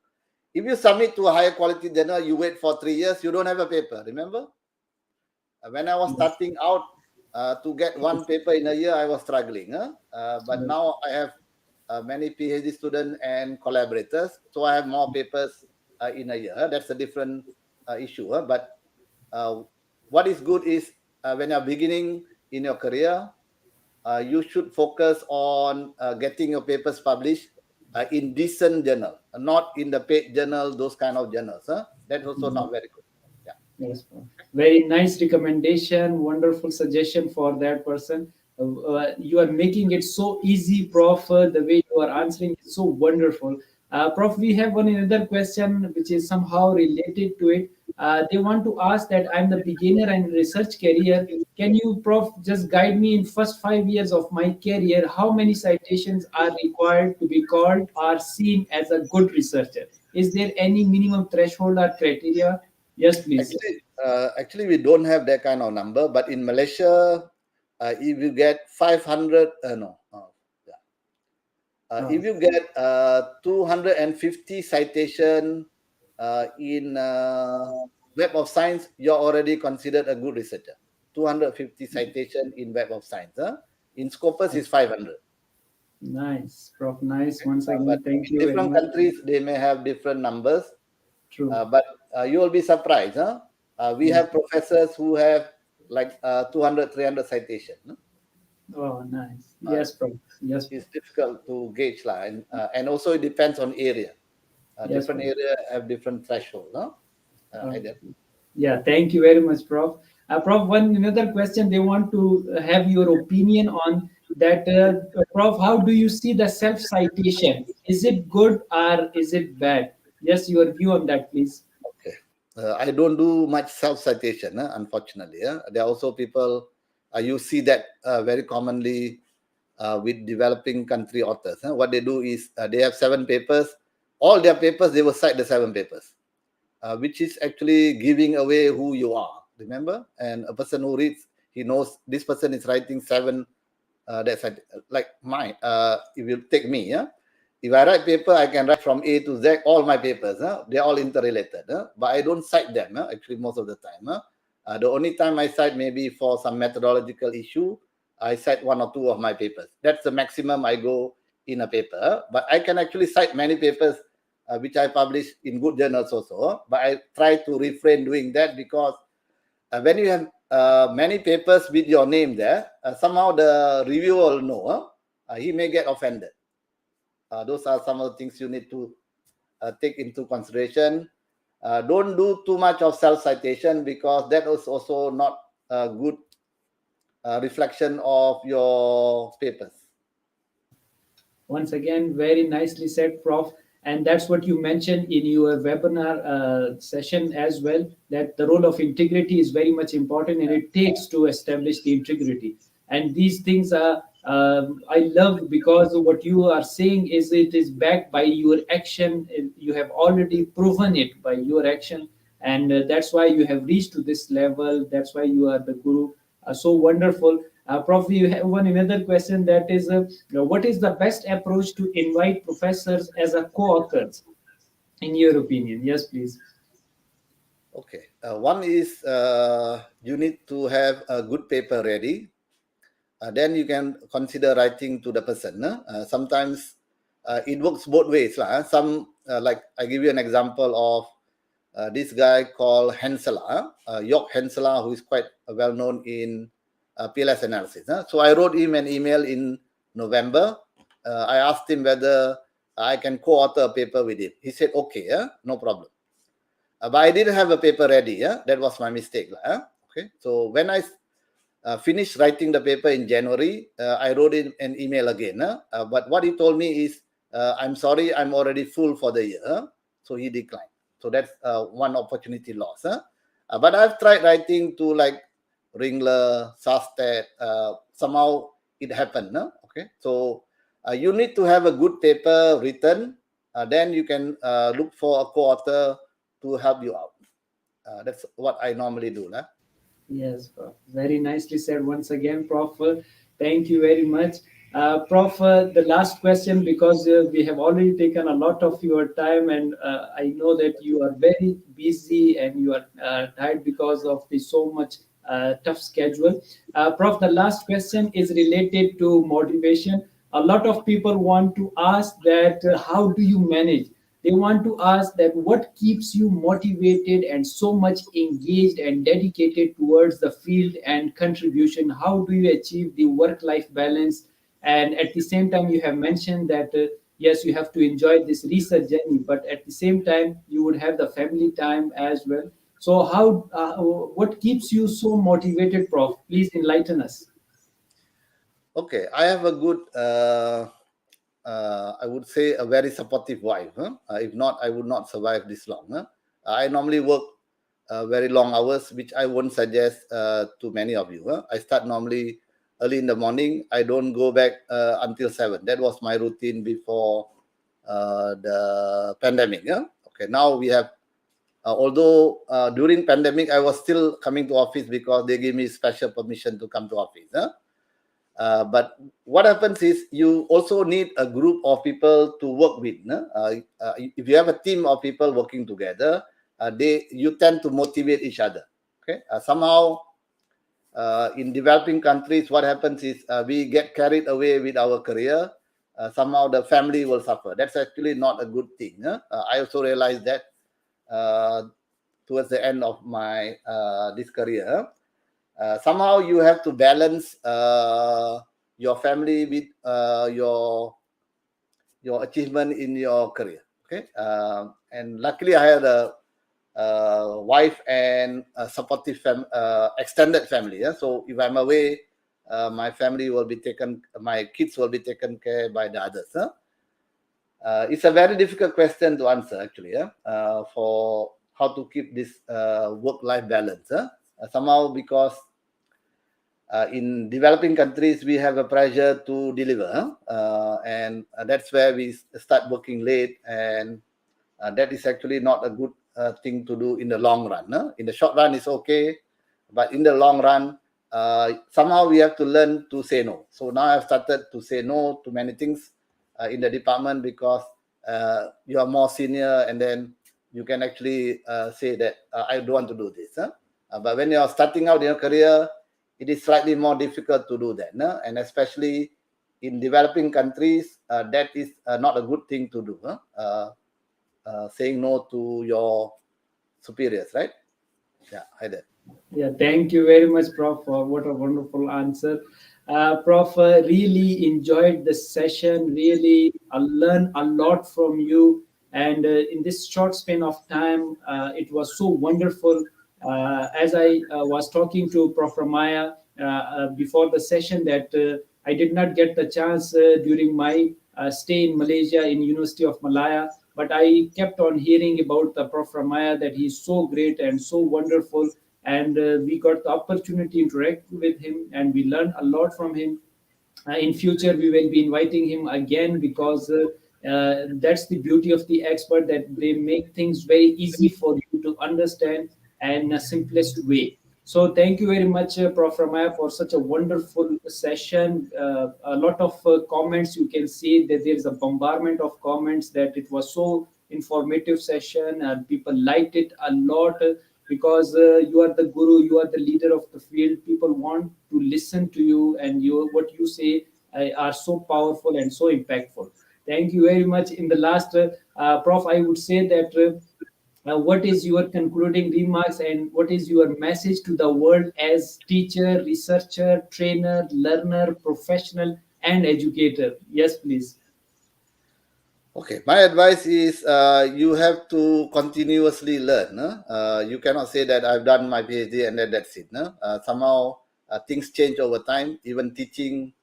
S2: If you submit to a higher quality journal, you wait for 3 years, you don't have a paper. Remember? When I was starting out, to get one paper in a year, I was struggling. But now I have many PhD students and collaborators, so I have more papers in a year. That's a different issue. But what is good is when you're beginning in your career, you should focus on getting your papers published in decent journal, not in the paid journal, those kind of journals. That's also not very good.
S1: Yes, very nice recommendation, wonderful suggestion for that person. You are making it so easy, Prof. The way you are answering is so wonderful. Prof, we have one another question which is somehow related to it. They want to ask that I'm the beginner and research career. Can you, Prof, just guide me in first 5 years of my career? How many citations are required to be called or seen as a good researcher? Is there any minimum threshold or criteria? Yes, please.
S2: Actually, we don't have that kind of number. But in Malaysia, if you get 500, no, yeah.
S1: Oh,
S2: If you get 250 citation in Web of Science, you're already considered a good researcher. 250 citation in Web of Science. In Scopus is 500.
S1: nice, Prof. Nice. Once
S2: But
S1: again, thank
S2: in
S1: you very
S2: different
S1: much.
S2: countries, they may have different numbers.
S1: True.
S2: But you will be surprised. We
S1: Yes.
S2: have professors who have like 200, 300 citation.
S1: Oh, nice.
S2: Uh,
S1: Yes, Prof. Yes, Prof.
S2: it's difficult to gauge lah, and also it depends on area.
S1: Yes,
S2: Different
S1: Prof.
S2: area have different threshold.
S1: Uh,
S2: Haider.
S1: yeah, thank you very much, Prof. Prof, one another question they want to have your opinion on that. Prof, how do you see the self-citation? Is it good or is it bad? Yes, your view on that, please.
S2: Okay. I don't do much self citation, unfortunately. There are also people, you see that very commonly with developing country authors. What they do is they have 7 papers. All their papers, they will cite the 7 papers, which is actually giving away who you are. Remember? And a person who reads, he knows this person is writing 7. That's like mine. If you take me, yeah. If I write paper, I can write from A to Z, all my papers. They're all interrelated. But I don't cite them, actually, most of the time. The only time I cite maybe for some methodological issue, I cite 1 or 2 of my papers. That's the maximum I go in a paper. But I can actually cite many papers which I publish in good journals also. But I try to refrain doing that because when you have many papers with your name there, somehow the reviewer will know. He may get offended. Those are some of the things you need to take into consideration. Don't do too much of self-citation because that is also not a good reflection of your papers.
S1: Once again, very nicely said, Prof. And that's what you mentioned in your webinar session as well, that the role of integrity is very much important and it takes to establish the integrity. And these things are, I love because what you are saying is it is backed by your action. You have already proven it by your action. And that's why you have reached to this level. That's why you are the guru. So wonderful. Prof, you have one another question that is, what is the best approach to invite professors as a co-authors, in your opinion? Yes, please.
S2: Okay. One is you need to have a good paper ready. Then you can consider writing to the person. Sometimes it works both ways. Some, like I give you an example of this guy called Hensela, York Hensela, who is quite well known in PLS analysis. So I wrote him an email in November. I asked him whether I can co-author a paper with him. He said, okay, no problem. But I didn't have a paper ready. That was my mistake. Okay. So when I finished writing the paper in January, I wrote in an email again. But what he told me is, I'm sorry, I'm already full for the year. So he declined. So that's one opportunity lost. But I've tried writing to like Ringler, Sastet. Somehow it happened. Okay. So you need to have a good paper written. Then you can look for a co-author to help you out. That's what I normally do.
S1: Yes, Prof. Very nicely said once again, Prof. Thank you very much. Prof, the last question, because we have already taken a lot of your time, and I know that you are very busy and you are tired because of the so much tough schedule. Prof, the last question is related to motivation. A lot of people want to ask that how do you manage? They want to ask that what keeps you motivated and so much engaged and dedicated towards the field and contribution. How do you achieve the work life balance? And at the same time, you have mentioned that yes, you have to enjoy this research journey, but at the same time you would have the family time as well. So how what keeps you so motivated, Prof? Please enlighten us.
S2: Okay, I have a good, I would say, a very supportive wife. If not, I would not survive this long. I normally work very long hours, which I won't suggest to many of you. I start normally early in the morning. I don't go back until 7. That was my routine before the pandemic. Okay, now we have, although during pandemic, I was still coming to office because they gave me special permission to come to office. But what happens is you also need a group of people to work with. If you have a team of people working together, you tend to motivate each other. Okay, somehow in developing countries, what happens is we get carried away with our career. Somehow the family will suffer. That's actually not a good thing. I also realized that towards the end of my this career. Somehow you have to balance your family with your achievement in your career. Okay, and luckily I had a wife and a supportive extended family. So if I'm away, my family will be taken, my kids will be taken care by the others. It's a very difficult question to answer actually. For how to keep this work-life balance. Somehow because in developing countries, we have a pressure to deliver, and that's where we start working late, and that is actually not a good thing to do in the long run. In the short run, it's okay, but in the long run, somehow we have to learn to say no. So now I've started to say no to many things in the department because you are more senior, and then you can actually say that I don't want to do this. But when you are starting out in your career, it is slightly more difficult to do that. And especially in developing countries, that is not a good thing to do. Saying no to your superiors, right? Yeah, Haider.
S1: Yeah, thank you very much, Prof. For what a wonderful answer. Prof, really enjoyed the session. Really, I learned a lot from you. And in this short span of time, it was so wonderful. As I was talking to Prof. Ramaya before the session, that I did not get the chance during my stay in Malaysia in University of Malaya, but I kept on hearing about the Prof. Ramaya, that he's so great and so wonderful, and we got the opportunity to interact with him, and we learned a lot from him. In future we will be inviting him again, because that's the beauty of the expert, that they make things very easy for you to understand and a simplest way. So thank you very much, Prof. Ramaya, for such a wonderful session. A lot of comments, you can see that there is a bombardment of comments, that it was so informative session, and people liked it a lot, because you are the guru, you are the leader of the field. People want to listen to you, and what you say are so powerful and so impactful. Thank you very much. In the last, Prof, I would say that what is your concluding remarks, and what is your message to the world as teacher, researcher, trainer, learner, professional, and educator? Yes, please.
S2: Okay, my advice is you have to continuously learn. You cannot say that I've done my PhD and then that's it. Somehow things change over time. Even teaching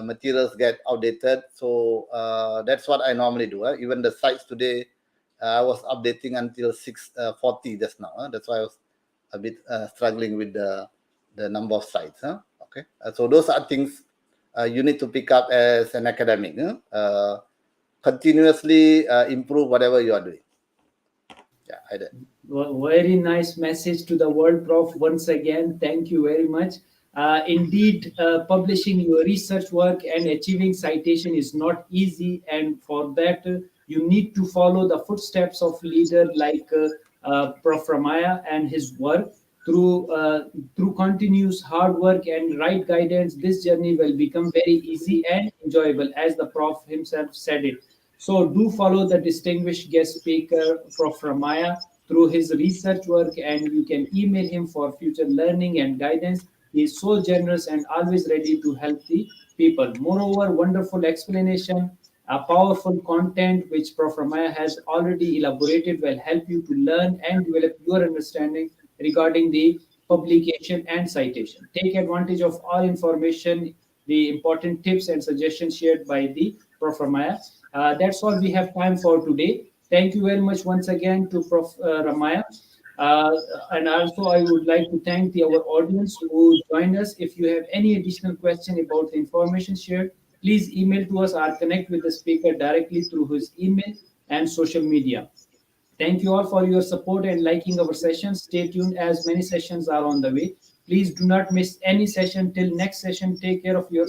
S2: materials get outdated. So that's what I normally do. Even the sites today, I was updating until 6:40 just now. That's why I was a bit struggling with the number of sites. Okay, so those are things you need to pick up as an academic. Continuously improve whatever you are doing. Yeah, I did.
S1: Very nice message to the world, Prof. Once again, thank you very much. Indeed, publishing your research work and achieving citation is not easy, and for that, you need to follow the footsteps of leader like Prof. Ramaya and his work. Through continuous hard work and right guidance, this journey will become very easy and enjoyable, as the Prof himself said it. So do follow the distinguished guest speaker, Prof. Ramaya, through his research work, and you can email him for future learning and guidance. He is so generous and always ready to help the people. Moreover, wonderful explanation, a powerful content which Prof. Ramaya has already elaborated will help you to learn and develop your understanding regarding the publication and citation. Take advantage of all information the important tips and suggestions shared by the Prof. Ramaya. That's all we have time for today. Thank you very much once again to Prof. Ramaya. Uh, and also, I would like to thank our audience who joined us. If you have any additional question about the information shared, please email to us or connect with the speaker directly through his email and social media. Thank you all for your support and liking our sessions. Stay tuned as many sessions are on the way. Please do not miss any session till next session. Take care of yourself.